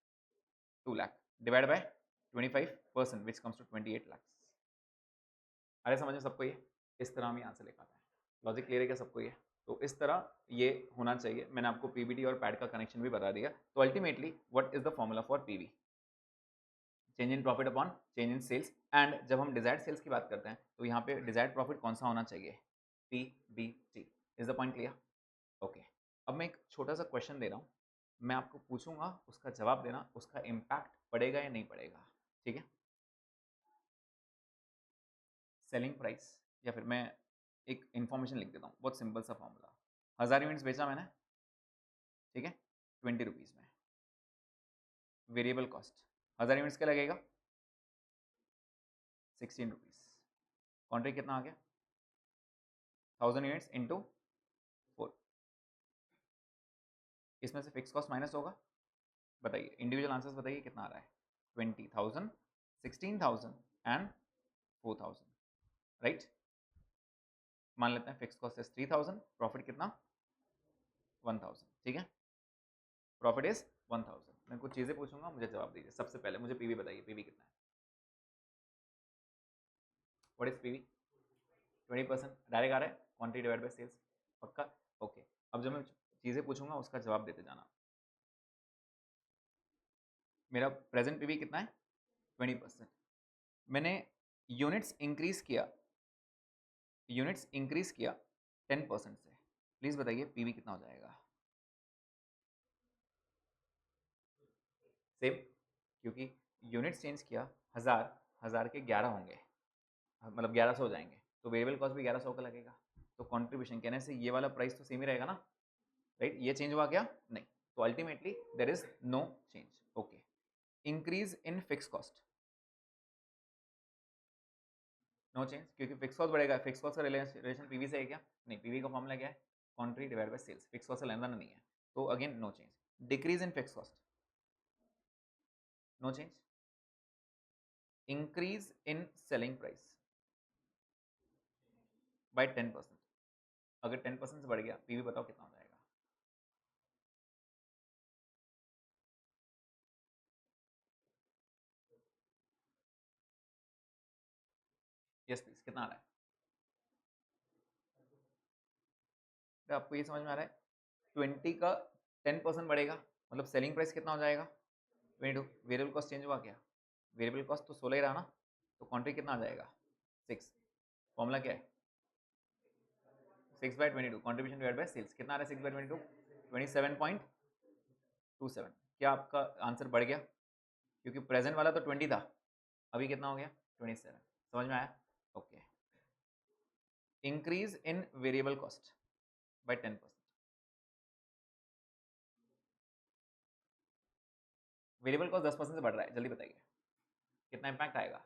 2 lakh divide by 25% which comes to 28 lakh. अरे समझ में सबको ये? इस तरह हम यहाँ से लिखा था। लॉजिक क्लियर है क्या सबको ये? तो इस तरह ये होना चाहिए। मैंने आपको पीबीटी और पैड का कनेक्शन भी बता दिया। तो ultimately what is the formula for PV? Change in profit upon change in sales. And जब हम डिजायर्ड सेल्स की बात करते हैं तो यहाँ पे डिजायर्ड प्रॉफिट कौन सा होना चाहिए? PBT. Is the point clear? Okay, अब मैं एक छोटा सा क्वेश्चन दे रहा हूँ, मैं आपको पूछूंगा, उसका जवाब देना, उसका इम्पैक्ट पड़ेगा या नहीं पड़ेगा, ठीक है? सेलिंग प्राइस, या फिर मैं एक इन्फॉर्मेशन लिख देता हूँ, बहुत सिंपल सा फॉर्मूला। 1000 यूनिट्स बेचा मैंने, ठीक है, 20 रुपीज़ में। वेरिएबल कॉस्ट 1000 यूनिट्स का लगेगा 16 रुपीज़। कॉन्ट्रैक्ट कितना आ गया? 1000 यूनिट्स इंटू 4। इसमें से फिक्स कॉस्ट माइनस होगा, बताइए इंडिविजुअल आंसर्स बताइए कितना आ रहा है? 20,000, 16,000 एंड 4,000, राइट? मान लेते हैं फिक्स कॉस्ट इज 3,000, प्रॉफिट कितना? 1,000, ठीक है, प्रॉफिट इज 1,000। मैं कुछ चीज़ें पूछूंगा, मुझे जवाब दीजिए। सबसे पहले मुझे पीवी बताइए, पीवी कितना है? What is PV? 20%। डायरेक्ट आ रहा है, क्वांटिटी डिवाइड बाय सेल्स, पक्का? ओके, अब जब मैं चीज़ें पूछूंगा उसका जवाब देते जाना। मेरा प्रेजेंट पीवी कितना है? 20%। मैंने यूनिट्स इंक्रीज किया, यूनिट्स इंक्रीज किया 10% से। प्लीज़ बताइए पीवी कितना हो जाएगा? सेम, क्योंकि यूनिट्स चेंज किया, 1000 के 11 होंगे, मतलब 1100 हो जाएंगे, तो वेरिएबल कॉस्ट भी 1100 का लगेगा। तो कंट्रीब्यूशन कहने से ये वाला प्राइस तो सेम ही रहेगा ना, राइट? ये चेंज हुआ क्या? नहीं। तो ultimately there is no change. Okay, increase in fixed cost, no change, क्योंकि फिक्स कॉस्ट बढ़ेगा। फिक्स कॉस्ट का रिलेशन पीवी से है क्या? नहीं, पीवी का फॉर्मूला क्या है? Quantity divide by sales, fixed cost से लेना नहीं है, तो again no change. Decrease in fixed cost, no change. Increase in selling price by 10%, अगर 10% से बढ़ गया, पीवी बताओ कितना हो जाएगा? यस प्लीज, कितना आ रहा है? तो आपको ये समझ में आ रहा है? 20 का 10% बढ़ेगा, मतलब सेलिंग प्राइस कितना हो जाएगा? 22। वेरिएबल कॉस्ट चेंज हुआ क्या? वेरिएबल कॉस्ट तो 16 ही रहा ना, तो क्वांटिटी कितना आ जाएगा? 6। फॉर्मूला क्या है? 6/22, कॉन्ट्रीब्यूशन डिवाइड बाय सेल्स। कितना आ रहा है 6/22? 27.27। क्या आपका आंसर बढ़ गया? क्योंकि प्रेजेंट वाला तो 20 था, अभी कितना हो गया? 27। समझ में आया? Okay, increase in variable cost by 10%। Variable cost 10% से बढ़ रहा है, जल्दी बताइए कितना इंपैक्ट आएगा?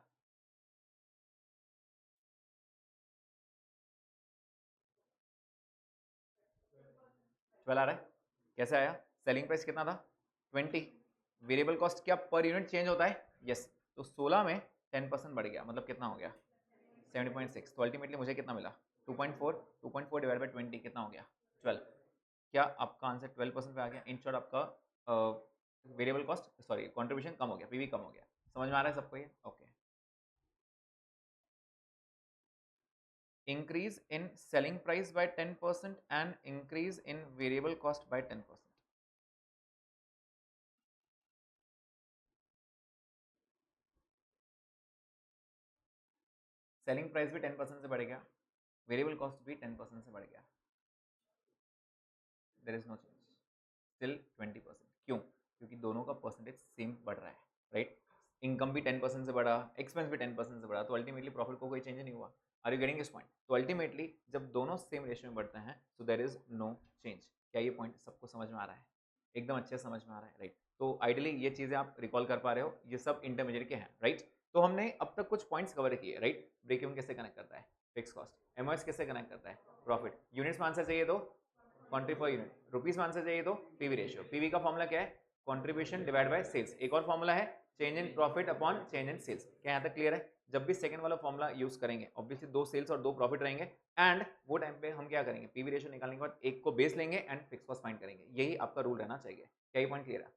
ट्वेल्व आ रहा है? कैसे आया? सेलिंग प्राइस कितना था? 20। वेरिएबल कॉस्ट क्या पर यूनिट चेंज होता है? यस। तो 16 में 10% बढ़ गया, मतलब कितना हो गया? 70.6। तो अल्टीमेटली मुझे कितना मिला? 2.4। 2.4 डिवाइड बाई 20 कितना हो गया? 12। क्या आपका आंसर 12% पे आ गया? इन शॉर्ट आपका वेरिएबल कॉस्ट, सॉरी कॉन्ट्रीब्यूशन कम हो गया, पीवी कम हो गया। समझ में आ रहा है सबको ये? Okay. Increase in selling price by 10% and increase in variable cost by 10%। Selling price भी 10% से बढ़ गया, वेरिएबल कॉस्ट भी 10% से बढ़ गया, there is no change, still 20%। क्यों? क्योंकि दोनों का परसेंटेज सेम बढ़ रहा है, राइट? इनकम भी 10% से बढ़ा, एक्सपेंस भी 10% से बढ़ा, तो अल्टीमेटली प्रॉफिट को कोई चेंज नहीं हुआ। Are you getting this point? तो अल्टीमेटली जब दोनों सेम रेशियो में बढ़ते हैं तो देयर इज नो चेंज। क्या ये पॉइंट सबको समझ में आ रहा है? एकदम अच्छे से समझ में आ रहा है, राइट? तो आइडियली ये चीज़ें आप रिकॉल कर पा रहे हो, ये सब इंटरमीडिएट के हैं, राइट? तो हमने अब तक कुछ पॉइंट्स कवर किए, राइट? ब्रेक इवन कैसे कनेक्ट करता है, फिक्स कॉस्ट, एमओएस कैसे कनेक्ट करता है, प्रॉफिट, यूनिट्स में आंसर चाहिए तो क्वांटिटी पर यूनिट, रुपीस में आंसर चाहिए तो पीवी रेशियो, पीवी का फॉर्मूला क्या है, कंट्रीब्यूशन डिवाइड बाय सेल्स, एक और फॉर्मूला है change in profit upon change in sales. क्या यहाँ तक क्लियर है? जब भी सेकंड वाला फॉर्मूला यूज करेंगे, ऑब्वियसली 2 सेल्स और 2 प्रॉफिट रहेंगे, एंड वो टाइम पे हम क्या करेंगे, पीवी रेशियो निकालने के बाद एक को बेस लेंगे एंड फिक्स कॉस्ट फाइंड करेंगे। यही आपका रूल रहना चाहिए। क्या ये पॉइंट क्लियर है?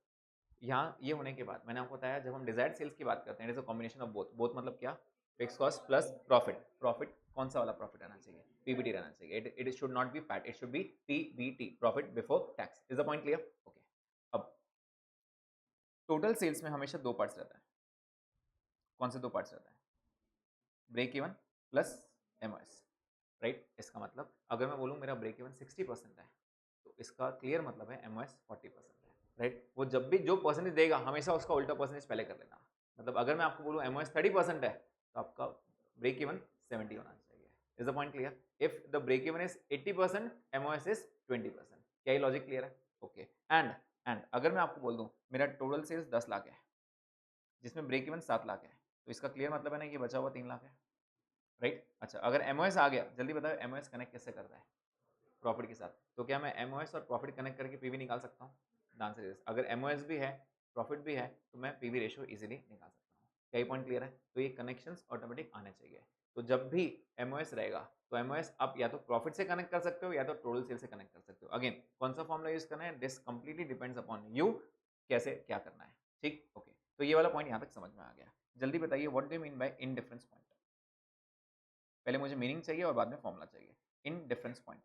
यहाँ ये होने के बाद मैंने आपको बताया, जब हम डिजायर्ड सेल्स की बात करते हैं, it is a combination of both. Both मतलब क्या, fix cost plus profit. Profit कौन सा वाला प्रॉफिट रहना चाहिए, पीबीटी रहना चाहिए। It should not be PAT, it should be PBT, profit before tax. Is the point clear? Okay. अब टोटल सेल्स में हमेशा 2 पार्ट्स रहता है। कौन से 2 पार्ट्स रहता है? Break even plus MOS, right? इसका मतलब अगर मैं बोलूँ मेरा ब्रेक इवन 60% है, तो इसका क्लियर मतलब है एमओएस 40% है, राइट? वो जब भी जो परसेंटेज देगा हमेशा उसका उल्टा परसेंटेज पहले कर लेना। मतलब अगर मैं आपको बोलूँ एमओएस 30% है, तो आपका ब्रेक इवन 70 होना चाहिए। Is the point clear? If the break even is 80%, MOS is 20%। क्या ये लॉजिक क्लियर है? ओके। एंड अगर मैं आपको बोल दूँ मेरा टोटल सेल्स 10 लाख है, जिसमें ब्रेक इवन 7 लाख है, तो इसका क्लियर मतलब है ना कि बचा हुआ 3 लाख है, राइट? अच्छा, अगर एमओएस आ गया, जल्दी बताओ एमओएस कनेक्ट कैसे करता है प्रॉफिट के साथ? तो क्या मैं एमओएस और प्रॉफिट कनेक्ट करके पीवी निकाल सकता हूँ? द आंसर इज अगर एमओएस भी है, प्रॉफिट भी है, तो मैं पीवी रेशियो इजीली निकाल सकता हूँ। क्या ये पॉइंट क्लियर है? तो ये कनेक्शंस ऑटोमेटिक आने चाहिए। तो जब भी एमओएस रहेगा, तो एमओएस आप या तो प्रॉफिट से कनेक्ट कर सकते हो या तो टोटल सेल से कनेक्ट कर सकते हो। अगेन कौन सा फॉर्मूला यूज करना है, this completely depends upon you, कैसे क्या करना है, ठीक? ओके, तो ये वाला पॉइंट यहाँ तक समझ में आ गया। जल्दी बताइए what do you mean bye indifference point? पहले मुझे मीनिंग चाहिए और बाद में फॉर्मूला चाहिए। Indifference point,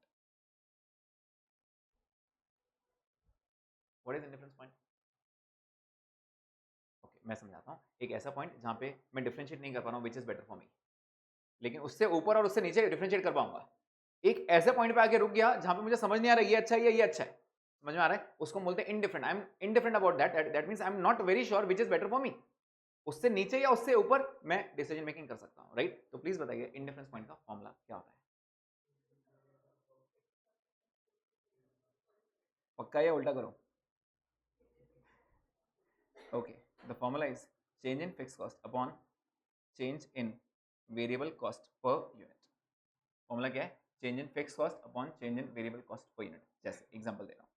what is indifference point? Okay, मैं समझाता हूँ। एक ऐसा पॉइंट जहाँ पे मैं डिफरेंशिएट नहीं कर पा रहा हूँ विच इज बेटर फॉर मी, लेकिन उससे ऊपर और उससे नीचे डिफरेंशिएट कर पाऊंगा। एक ऐसे पॉइंट पे आके रुक गया जहाँ पे मुझे समझ नहीं आ रहा ये अच्छा है या ये अच्छा है, समझ में आ रहा है? उसको बोलते हैं indifferent. I am indifferent about that, that means I am not very sure which is better for me. उससे नीचे या उससे ऊपर मैं डिसीजन मेकिंग कर सकता हूँ, राइट? तो प्लीज बताइए इनडिफरेंस पॉइंट का फॉर्मूला क्या होता है? पक्का या उल्टा करो? Okay, the formula is change in fixed cost upon change in variable cost per unit. Formula क्या है? Change in fixed cost upon change in variable cost per unit. जैसे एग्जांपल दे रहा हूँ,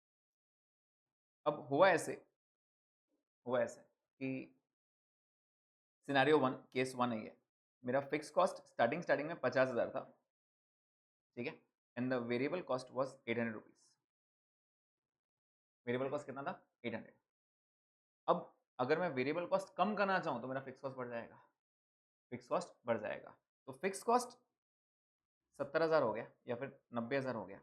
अब हुआ ऐसे कि सिनेरियो 1, केस 1 है ये। मेरा फिक्स कॉस्ट स्टार्टिंग में 50,000 था, ठीक है, and the variable cost was 800 rupees. Variable cost कितना था? 800। अब अगर मैं वेरिएबल कॉस्ट कम करना चाहूँ तो मेरा फिक्स कॉस्ट बढ़ जाएगा, फिक्स कॉस्ट बढ़ जाएगा। तो फिक्स कॉस्ट 70,000 हो गया या फिर 90,000 हो गया,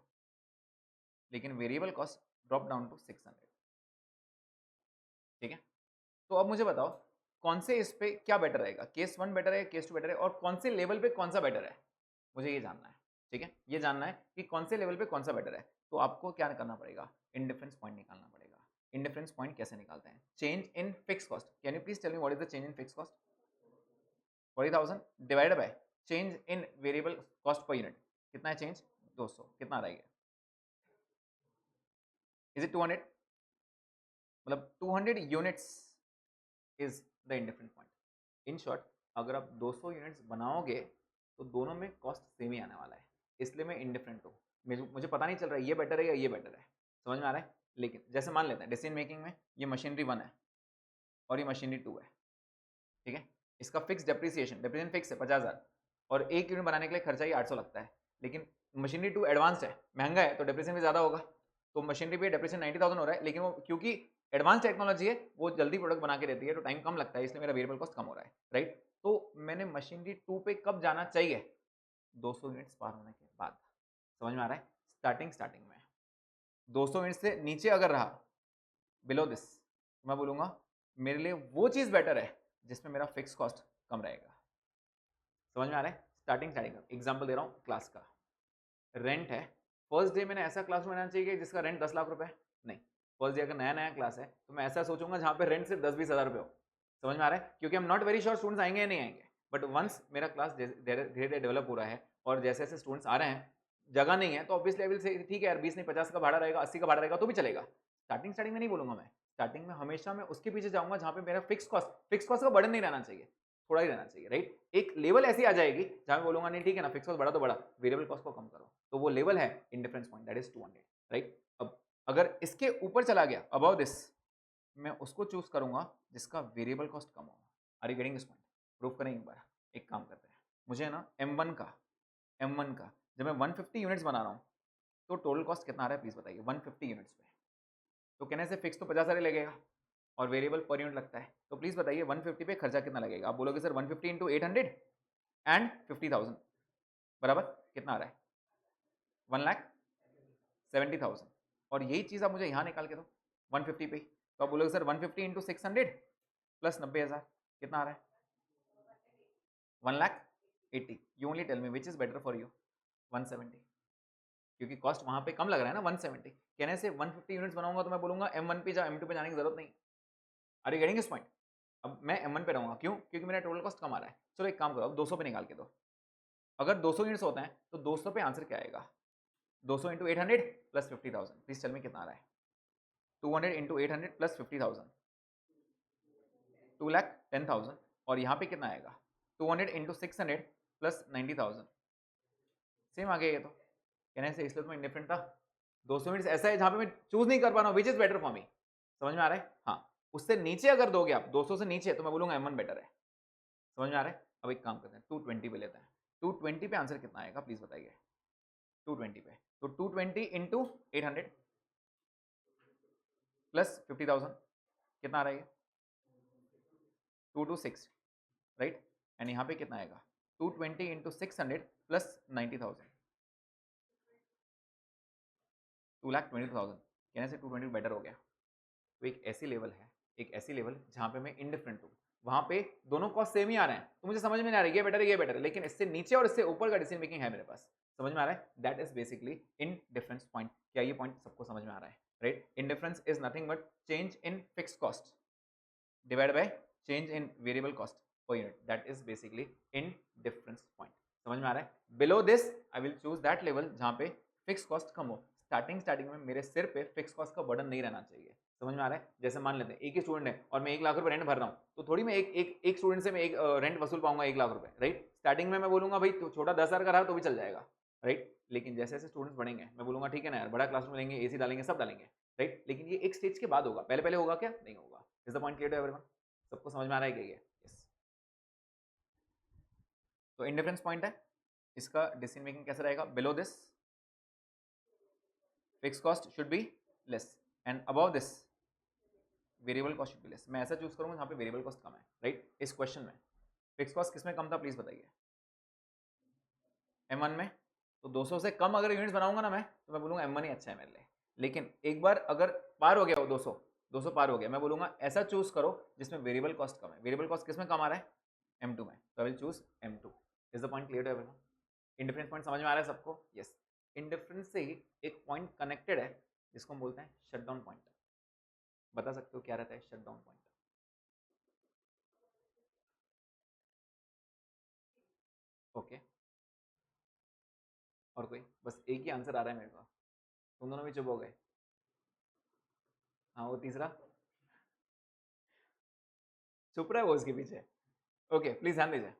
लेकिन variable cost drop down to 600, ठीक है? तो अब मुझे बताओ कौन से इस पे क्या बेटर रहेगा, केस 1 बेटर है, केस 2 बेटर है, और कौन से लेवल पे कौन सा बेटर है, मुझे ये जानना है, ठीक है? ये जानना है कि कौन से लेवल पे कौन सा बेटर है। तो आपको क्या करना पड़ेगा, इनडिफरेंस पॉइंट निकालना पड़ेगा। इनडिफरेंस पॉइंट कैसे निकालते हैं? Change in fixed cost, can you please tell me what is the change in fixed cost? 40,000 divided by change in variable cost per unit, कितना है चेंज? 200। कितना रहेगा? Is it 200? मतलब 200 units is the indifferent point. In short, अगर आप 200 units बनाओगे तो दोनों में कॉस्ट सेम ही आने वाला है, इसलिए मैं इंडिफरेंट हूँ। मुझे पता नहीं चल रहा है ये बेटर है या ये बेटर है, समझ में आ रहा है? लेकिन जैसे मान लेते हैं डिसीजन मेकिंग में ये मशीनरी 1 है और ये मशीनरी 2 है, ठीक है? इसका फिक्स डेप्रिसिएशन फिक्स है 50,000, और एक यूनिट बनाने के लिए खर्चा ही 800 लगता है। लेकिन मशीनरी 2 एडवांस्ड है, महंगा है, तो डेप्रिसिएशन भी ज़्यादा होगा। तो मशीनरी पे डेप्रिसिएशन 90,000 हो रहा है, लेकिन वो क्योंकि एडवांस टेक्नोलॉजी है वो जल्दी प्रोडक्ट बना के देती है, तो टाइम कम लगता है, इसलिए मेरा वेरिएबल कॉस्ट कम हो रहा है, राइट? तो मैंने मशीनरी 2 पे कब जाना चाहिए? 200 यूनिट्स पार होने के बाद। समझ में आ रहा है? स्टार्टिंग में 200 यूनिट से नीचे अगर रहा, बिलो दिस, मैं बोलूँगा मेरे लिए वो चीज़ बेटर है जिसमें मेरा फिक्स कॉस्ट कम रहेगा। समझ में आ रहा है? स्टार्टिंग एग्जाम्पल दे रहा हूँ क्लास का। रेंट है, फर्स्ट डे मैंने ऐसा क्लास में रहना चाहिए जिसका रेंट 10 लाख रुपए? नहीं। फर्स्ट डे अगर नया क्लास है तो मैं ऐसा सोचूंगा जहाँ पे रेंट सिर्फ 10-20 हज़ार रुपये हो। समझ में आ रहा है? क्योंकि I am not very sure students आएंगे या नहीं आएंगे, बट वंस मेरा क्लास धीरे धीरे डेवलप हो रहा है और जैसे जैसे स्टूडेंट्स आ रहे हैं, जगह नहीं है, तो ऑब्वियसली आई विल से ठीक है यार 20 नहीं 50 का भाड़ा रहेगा, 80 का भाड़ा रहेगा तो भी चलेगा। स्टार्टिंग में नहीं बोलूंगा मैं, स्टार्टिंग में हमेशा मैं उसके पीछे जाऊंगा जहाँ पे मेरा फिक्स कॉस्ट का बर्डन नहीं रहना चाहिए। थोड़ा ही रहना चाहिए, राइट। एक लेवल ऐसी आ जाएगी जहां मैं बोलूंगा नहीं ठीक है ना, फिक्स कॉस्ट बढ़ा तो बढ़ा, वेरिएबल कॉस्ट को कम करो, तो वो लेवल है indifference point, that is 200, right. अब अगर इसके ऊपर चला गया अबव दिस, मैं उसको चूज करूंगा जिसका वेरिएबल कॉस्ट कम हो। Are you getting this point? Prove करें एक बार, एक काम करते हैं, मुझे ना M1 का जब मैं 150 यूनिट्स बना रहा हूँ तो टोटल कॉस्ट कितना आ रहा है प्लीज बताइए 150 यूनिट्स पे। तो कहने से फिक्स तो 50 सारे लगेगा और वेरिएबल पर यूनिट लगता है, तो प्लीज बताइए 150 पे खर्चा कितना लगेगा। आप बोलोगे सर 150 इंटू 800 एंड 50,000 बराबर कितना आ रहा है 1,70,000। और यही चीज आप मुझे यहाँ निकाल के दो 150 पे, तो आप बोलोगे सर 150 इंटू 600 प्लस 90,000 कितना आ रहा है 1,80,000। You only tell me which is better for you 170, क्योंकि कॉस्ट वहां पे कम लग रहा है ना 170। कहने से 150 यूनिट्स बनाऊंगा तो मैं बोलूंगा M1 पे जा M2 पे जाने की जरूरत नहीं। Are you getting this point? अब मैं M1 पे रहूंगा, क्यों? क्योंकि मेरा टोटल कॉस्ट कम आ रहा है। चलो एक काम करो, अब 200 पे निकाल के दो। अगर 200 यूनिट्स होता है तो 200 पे आंसर क्या आएगा 200 into 800 plus 50,000, please tell me कितना आ रहा है 200 इंटू 800 प्लस 50,000 2,10,000। और यहाँ पे कितना आएगा 200 इंटू 600 प्लस 90,000, सेम आ गया ये तो। कहने से इसलिए तो मैं इंडिफरेंट था। 200 यूनिट्स ऐसा है जहां पे मैं चूज नहीं कर पा रहा हूँ विच इज बेटर फॉर मी, समझ में आ रहा है? हाँ, उससे नीचे अगर दोगे आप 200 से नीचे तो मैं बोलूंगा M1 बेटर है, समझ में आ रहा है? अब एक काम करते हैं 220 पे लेते हैं। 220 पे आंसर कितना आएगा प्लीज बताइए 220 पे। तो 220 इंटू 800 प्लस 50,000 कितना आ रहा है 226, राइट। एंड यहाँ पे कितना आएगा 220 इंटू 600 प्लस 90,000 2,20,000। कहने से 220 बेटर हो गया। तो एक ऐसी लेवल है, एक ऐसी लेवल जहां पे मैं इंडिफरेंट हूँ, वहां पे दोनों कॉस्ट सेम ही आ रहे हैं, तो मुझे समझ में नहीं आ रहा है ये बेटर है, लेकिन इससे नीचे और इससे ऊपर का डिसीजन मेकिंग है मेरे पास, समझ में आ रहा है? That is basically in difference point. क्या ये पॉइंट सबको समझ में आ रहा है? Right. In difference is nothing but change in fixed cost divide by change in variable cost per unit, that is basically in difference point. समझ में आ रहा है? Below this I will choose that level जहां पे fix cost कम हो। Starting में मेरे सिर पे फिक्स कॉस्ट का बर्डन नहीं रहना चाहिए, समझ में आ रहा है? जैसे मान लेते हैं एक ही स्टूडेंट है और मैं 1 लाख रुपए रेंट भर रहा हूँ, तो थोड़ी मैं एक स्टूडेंट से मैं एक रेंट वसूल पाऊंगा 1 लाख रुपए, राइट। स्टार्टिंग में मैं बोलूंगा भाई तो छोटा 10,000 का रहा तो भी चल जाएगा, राइट। लेकिन जैसे जैसे स्टूडेंट्स बढ़ेंगे मैं बोलूंगा ठीक है ना यार, बड़ा क्लासरूम लेंगे, एसी डालेंगे, सब डालेंगे, राइट। लेकिन ये एक स्टेज के बाद होगा, पहले पहले होगा क्या? नहीं होगा। Is the point clear to everyone? सबको समझ में आ रहा है क्या ये? यस। तो इंडिफरेंस पॉइंट है, इसका डिसीजन मेकिंग कैसे रहेगा? Below this fix cost should be less and above this variable cost should be less. मैं ऐसा चूज करूंगा जहां पे वेरिएबल कॉस्ट कम है, राइट। इस क्वेश्चन में फिक्स कॉस्ट किसमें कम था प्लीज बताइए M1 में। तो 200 से कम अगर यूनिट्स बनाऊंगा ना मैं, तो मैं बोलूंगा M1 ही अच्छा है मेरे लिए। लेकिन एक बार अगर पार हो गया वो 200 पार हो गया, मैं बोलूंगा ऐसा चूज करो जिसमें वेरिएबल कॉस्ट कम है। वेरिएबल कॉस्ट किसमें कम आ रहा है? M2 में, तो I will choose M2। Is the point clear to everyone? Indifference point समझ में आ रहा है सबको? यस। इंडिफरेंस से ही एक पॉइंट कनेक्टेड है जिसको हम बोलते हैं शटडाउन पॉइंट। बता सकते हो क्या रहता है शटडाउन पॉइंट? ओके, और कोई? बस एक ही आंसर आ रहा है मेरे को, तुम दोनों भी चुप हो गए। हाँ, वो तीसरा चुप रहा है वो उसके पीछे। ओके, प्लीज ध्यान दीजिए।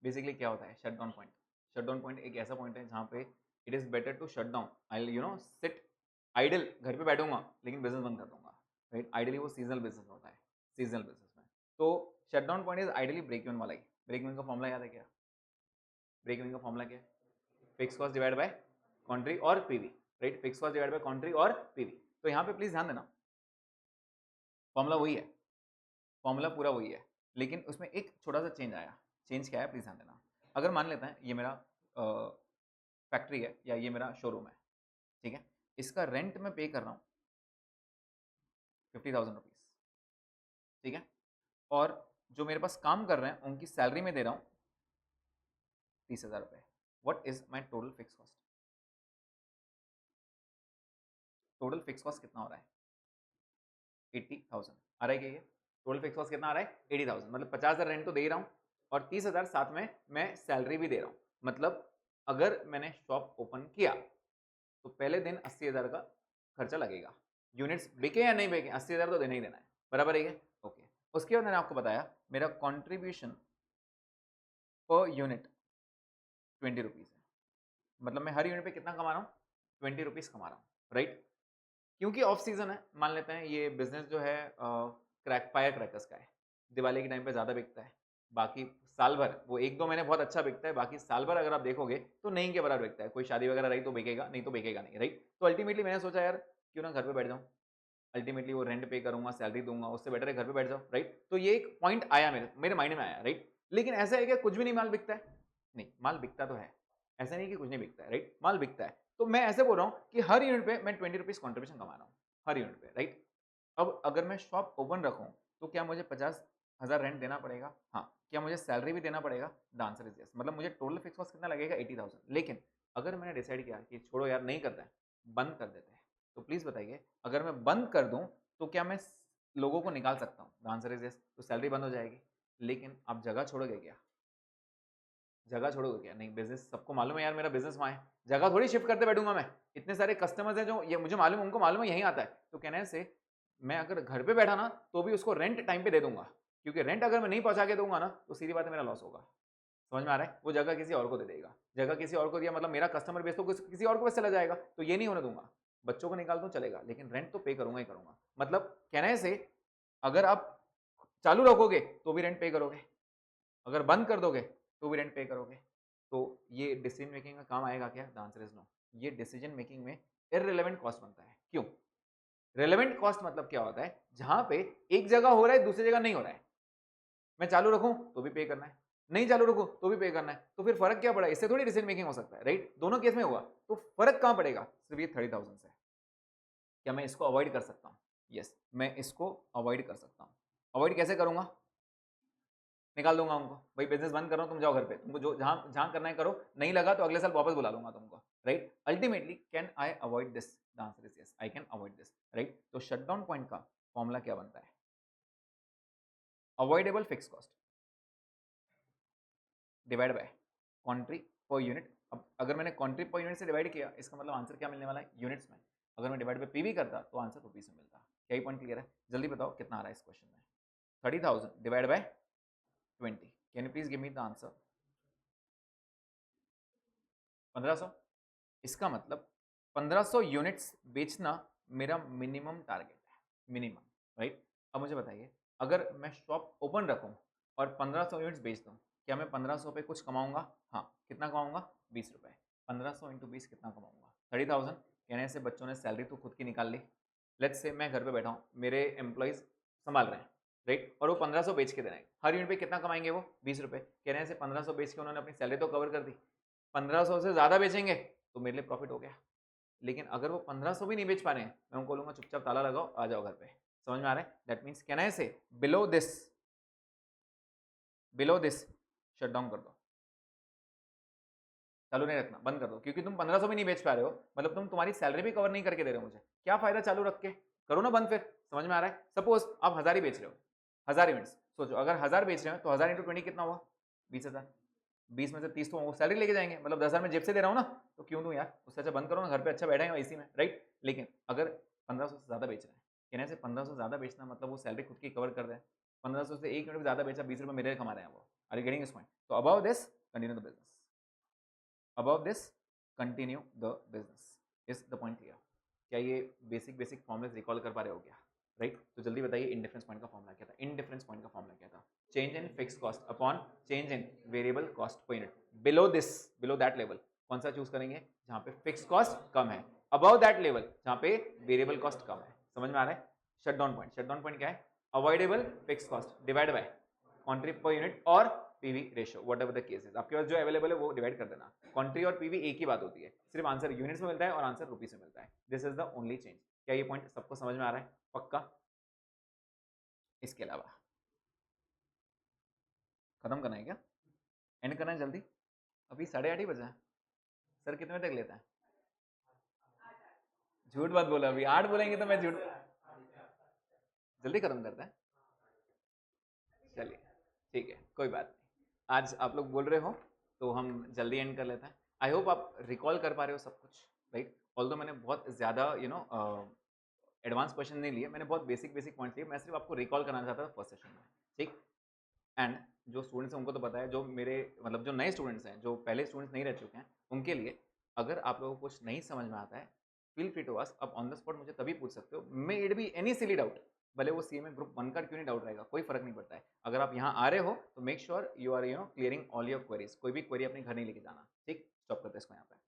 बेसिकली क्या होता है shut down point? Shut down point एक ऐसा पॉइंट है जहाँ पे it is better to shut down. I sit idle, घर पे बैठूंगा लेकिन बिजनेस बंद कर दूंगा, राइट। आइडली वो सीजनल बिजनेस होता है, सीजनल बिजनेस में। तो shut down point is ideally break even वाला ही। ब्रेक इवन का फॉर्मूला याद है क्या? ब्रेक इवन का फॉर्मूला क्या है? Fix cost divide by contri और PV, right. Fix cost divide by contri और पीवी। तो यहाँ पे प्लीज ध्यान देना, फॉर्मूला वही है, फॉर्मूला पूरा वही है, लेकिन उसमें एक छोटा सा चेंज आया। चेंज क्या है प्लीज ध्यान देना। अगर मान लेते हैं ये मेरा फैक्ट्री है या ये मेरा शोरूम है, ठीक है। इसका रेंट मैं पे कर रहा हूँ 50,000 रुपीज, ठीक है। और जो मेरे पास काम कर रहे हैं उनकी सैलरी में दे रहा हूँ 30,000 रुपये। What is my total fix cost? Total fix cost कितना हो रहा है? 80,000 आ रहा है क्या ये? टोटल फिक्स कॉस्ट कितना आ रहा है? 80,000। मतलब 50,000 रेंट तो दे ही रहा हूँ और 30,000 साथ में मैं सैलरी भी दे रहा हूँ। मतलब अगर मैंने शॉप ओपन किया तो पहले दिन 80,000 का खर्चा लगेगा। यूनिट्स बिके या नहीं बिके, 80,000 तो देना ही देना है, बराबर है ये? ओके। उसके बाद मैंने आपको बताया मेरा कॉन्ट्रीब्यूशन पर यूनिट 20 रुपीज़ है, मतलब मैं हर यूनिट पे कितना कमा रहा हूँ, 20 रुपीज़ कमा रहा हूँ, राइट। क्योंकि ऑफ सीजन है, मान लेते हैं ये बिजनेस जो है क्रैक फायर क्रैकर्स का है, दिवाली के टाइम पे ज़्यादा बिकता है, बाकी साल भर वो 1-2 महीने बहुत अच्छा बिकता है, बाकी साल भर अगर आप देखोगे तो नहीं के बराबर बिकता है। कोई शादी वगैरह रही तो बिकेगा, नहीं तो बिकेगा नहीं, राइट। तो अल्टीमेटली मैंने सोचा यार क्यों ना घर पे बैठ जाऊँ, अल्टीमेटली वो रेंट पे करूंगा, सैलरी दूंगा, उससे बेटर है घर पे बैठ जाओ, राइट। तो ये एक पॉइंट आया मेरे मेरे माइंड में आया, राइट। लेकिन ऐसा है कि कुछ भी नहीं माल बिकता है, नहीं माल बिकता तो है, ऐसा नहीं कि कुछ नहीं बिकता है, राइट, माल बिकता है। तो मैं ऐसे बोल रहा हूँ कि हर यूनिट पे मैं 20 रुपीज़ कॉन्ट्रीब्यूशन कमा रहा हूँ, हर यूनिट पे, राइट। अब अगर मैं शॉप ओपन रखूँ तो क्या मुझे 50,000 रेंट देना पड़ेगा? हाँ। क्या मुझे सैलरी भी देना पड़ेगा? The answer is yes. मतलब मुझे टोटल फिक्स कॉस्ट कितना लगेगा? 80,000। लेकिन अगर मैंने डिसाइड किया कि छोड़ो यार नहीं करता है, बंद कर देते हैं, तो प्लीज़ बताइए अगर मैं बंद कर दूँ तो क्या मैं लोगों को निकाल सकता हूँ? The answer is yes. तो सैलरी बंद हो जाएगी। लेकिन आप जगह छोड़ोगे क्या? जगह छोड़ोगे क्या? नहीं, बिजनेस सबको मालूम है यार मेरा बिजनेस वहाँ है, जगह थोड़ी शिफ्ट करते बैठूंगा मैं। इतने सारे कस्टमर्स हैं जो ये मुझे मालूम है, उनको मालूम है यहीं आता है। तो कहने से मैं अगर घर पे बैठा ना तो भी उसको रेंट टाइम पे दे दूंगा, क्योंकि रेंट अगर मैं नहीं पहुंचा के दूंगा ना तो सीधी बात है मेरा लॉस होगा। समझ में आ रहा है? वो जगह किसी और को दे देगा, जगह किसी और को दिया मतलब मेरा कस्टमर बेस तो किसी और को बस चला जाएगा, तो ये नहीं होने दूंगा। बच्चों को निकाल दूं चलेगा, लेकिन रेंट तो पे करूंगा ही करूंगा। मतलब कहने से अगर आप चालू रखोगे तो भी रेंट पे करोगे, अगर बंद कर दोगे तो भी रेंट पे करोगे। तो ये डिसीजन मेकिंग का काम आएगा क्या? The answer is no. ये डिसीजन मेकिंग में इररिलेवेंट कॉस्ट बनता है। क्यों? रिलेवेंट कॉस्ट मतलब क्या होता है? जहां पे एक जगह हो रहा है दूसरी जगह नहीं हो रहा है, मैं चालू रखूं तो भी पे करना है, नहीं चालू रखूं तो भी पे करना है, तो फिर फर्क क्या पड़ा? इससे थोड़ी डिसीजन मेकिंग हो सकता है, राइट। दोनों केस में हुआ, तो फर्क कहां पड़ेगा? सिर्फ ये 30,000 से। क्या मैं इसको अवॉइड कर सकता हूं? यस, मैं इसको अवॉइड कर सकता हूं। अवॉइड कैसे करूंगा? निकाल दूंगा उनको, भाई बिजनेस बंद कर रहा हूं, तुम जाओ घर पे, तुमको जो जहां जहां करना है करो, नहीं लगा तो अगले साल वापस बुला लूंगा तुमको, right. Ultimately can I avoid this? The answer is yes, I can avoid this, right. तो शटडाउन पॉइंट का फॉर्मूला क्या बनता है? Avoidable fix cost divide by contri per unit. अब अगर मैंने कॉन्ट्री पर यूनिट से डिवाइड किया, इसका मतलब आंसर क्या मिलने वाला है? यूनिट्स में। अगर मैं डिवाइड बाय पीवी करता तो आंसर रुपीज में मिलता। क्या ही पॉइंट क्लियर है? जल्दी बताओ कितना आ रहा है इस क्वेश्चन में? 30,000 divide by 20, can you please give me the answer? 1500। इसका मतलब 1500 यूनिट्स बेचना मेरा मिनिमम टारगेट है, मिनिमम, राइट। अब मुझे बताइए अगर मैं शॉप ओपन रखूं और 1500 यूनिट्स बेच दूं, क्या मैं 1500 पे कुछ कमाऊंगा? हाँ, कितना कमाऊंगा? 20 रुपए। 1500 इंटू 20 कितना कमाऊंगा? 30,000। कहने से बच्चों ने सैलरी तो खुद की निकाल ली। लेट्स से मैं घर पे बैठा हूँ, मेरे एम्प्लॉयज संभाल रहे हैं, राइट, और वो 1500 बेच के दे रहे हैं। हर यूनिट पे कितना कमाएंगे वो? 20 रुपए। कहने से 1500 बेच के उन्होंने अपनी सैलरी तो कवर कर दी। 1500 से ज़्यादा बेचेंगे तो मेरे लिए प्रॉफिट हो गया। लेकिन अगर वो 1500 भी नहीं बेच पा रहे हैं, मैं उनको बोलूंगा चुपचाप ताला लगाओ, आ जाओ घर पे। समझ में आ रहा है? दैट मीन्स कैन आई से below this, below this shut down कर दो, चालू नहीं रखना, बंद कर दो। क्योंकि तुम 1500 भी नहीं बेच पा रहे हो, मतलब तुम तुम्हारी सैलरी भी कवर नहीं करके दे रहे हो मुझे, क्या फायदा चालू रख के? करो ना बंद फिर। समझ में आ रहा है? सपोज आप 1000 ही बेच रहे हो, 1000 यूनिट्स, सोचो अगर 1000 बेच रहे हो तो 1000 इंटू 20 कितना हुआ? 20,000। 20 में से 30 तो वो सैलरी लेके जाएंगे, मतलब 10,000 में जेब से दे रहा हूँ ना, तो क्यों दूँ यार? उससे अच्छा बंद करो ना, घर पे अच्छा बैठे हैं इसी में, राइट। लेकिन अगर 1500 से ज़्यादा बेच रहे हैं, कहने से 1500 से ज़्यादा बेचना मतलब वो सैलरी खुद की कवर कर रहे हैं। 1500 से एक यूनिट भी ज़्यादा बेचा, 20 रुपये मेरे कमा रहे हैं वो। Are you getting this point? तो above this continue the business, above this continue the business is the point clear? क्या ये बेसिक बेसिक फॉर्मुलेस रिकॉल कर पा रहे हो क्या? राइट। तो जल्दी बताइए इंडिफरेंस पॉइंट का फॉर्मुला क्या था? इंडिफरेंस पॉइंट का फॉर्मुला क्या था? Change in fixed cost upon change in variable cost per unit. Below this, below that level कौन सा चूज करेंगे? जहां पे फिक्स कॉस्ट कम है। अबाउ दैट लेवल जहां पे वेरिएबल कॉस्ट कम है। समझ में आ रहा है? Shut down point, shut down point क्या है? Avoidable fix cost divide by contri per unit और PV ratio, whatever the cases. आपके पास जो अवेलेबल है वो डिवाइड कर देना। कॉन्ट्री और पीवी एक ही बात होती है, सिर्फ आंसर यूनिट्स में मिलता है और आंसर रुपीस में मिलता है। This is the only change. क्या ये पॉइंट सबको समझ में आ रहा है? पक्का? इसके अलावा खत्म करना है क्या? एंड करना है जल्दी? अभी 8:30 ही बजा है। सर कितने बजे तक लेता है? झूठ बात बोला, अभी 8 बोलेंगे तो मैं झूठ। जल्दी खत्म करता है? चलिए ठीक है, कोई बात नहीं। आज आप लोग बोल रहे हो तो हम जल्दी एंड कर लेते हैं। आई होप आप रिकॉल कर पा रहे हो सब कुछ, राइट। ऑल्दो मैंने बहुत ज़्यादा एडवांस क्वेश्चन नहीं लिए, मैंने बहुत बेसिक बेसिक पॉइंट्स लिए, मैं सिर्फ आपको रिकॉल करना चाहता था फर्स्ट सेशन में, ठीक। एंड जो स्टूडेंट्स हैं उनको तो पता है, जो मेरे मतलब जो नए स्टूडेंट्स हैं, जो पहले स्टूडेंट्स नहीं रह चुके हैं, उनके लिए अगर आप लोगों को कुछ नहीं समझ में आता है, फील फ्री टू आस्क, आप ऑन द स्पॉट मुझे तभी पूछ सकते हो, may it be any silly doubt, भले वो सीएमए ग्रुप 1 का क्यों नहीं डाउट रहेगा, कोई फर्क नहीं पड़ता है। अगर आप यहाँ आ रहे हो तो make sure you are clearing all your queries, कोई भी क्वेरी अपने घर नहीं लेके जाना। ठीक, स्टॉप करते हैं इसको यहाँ पे।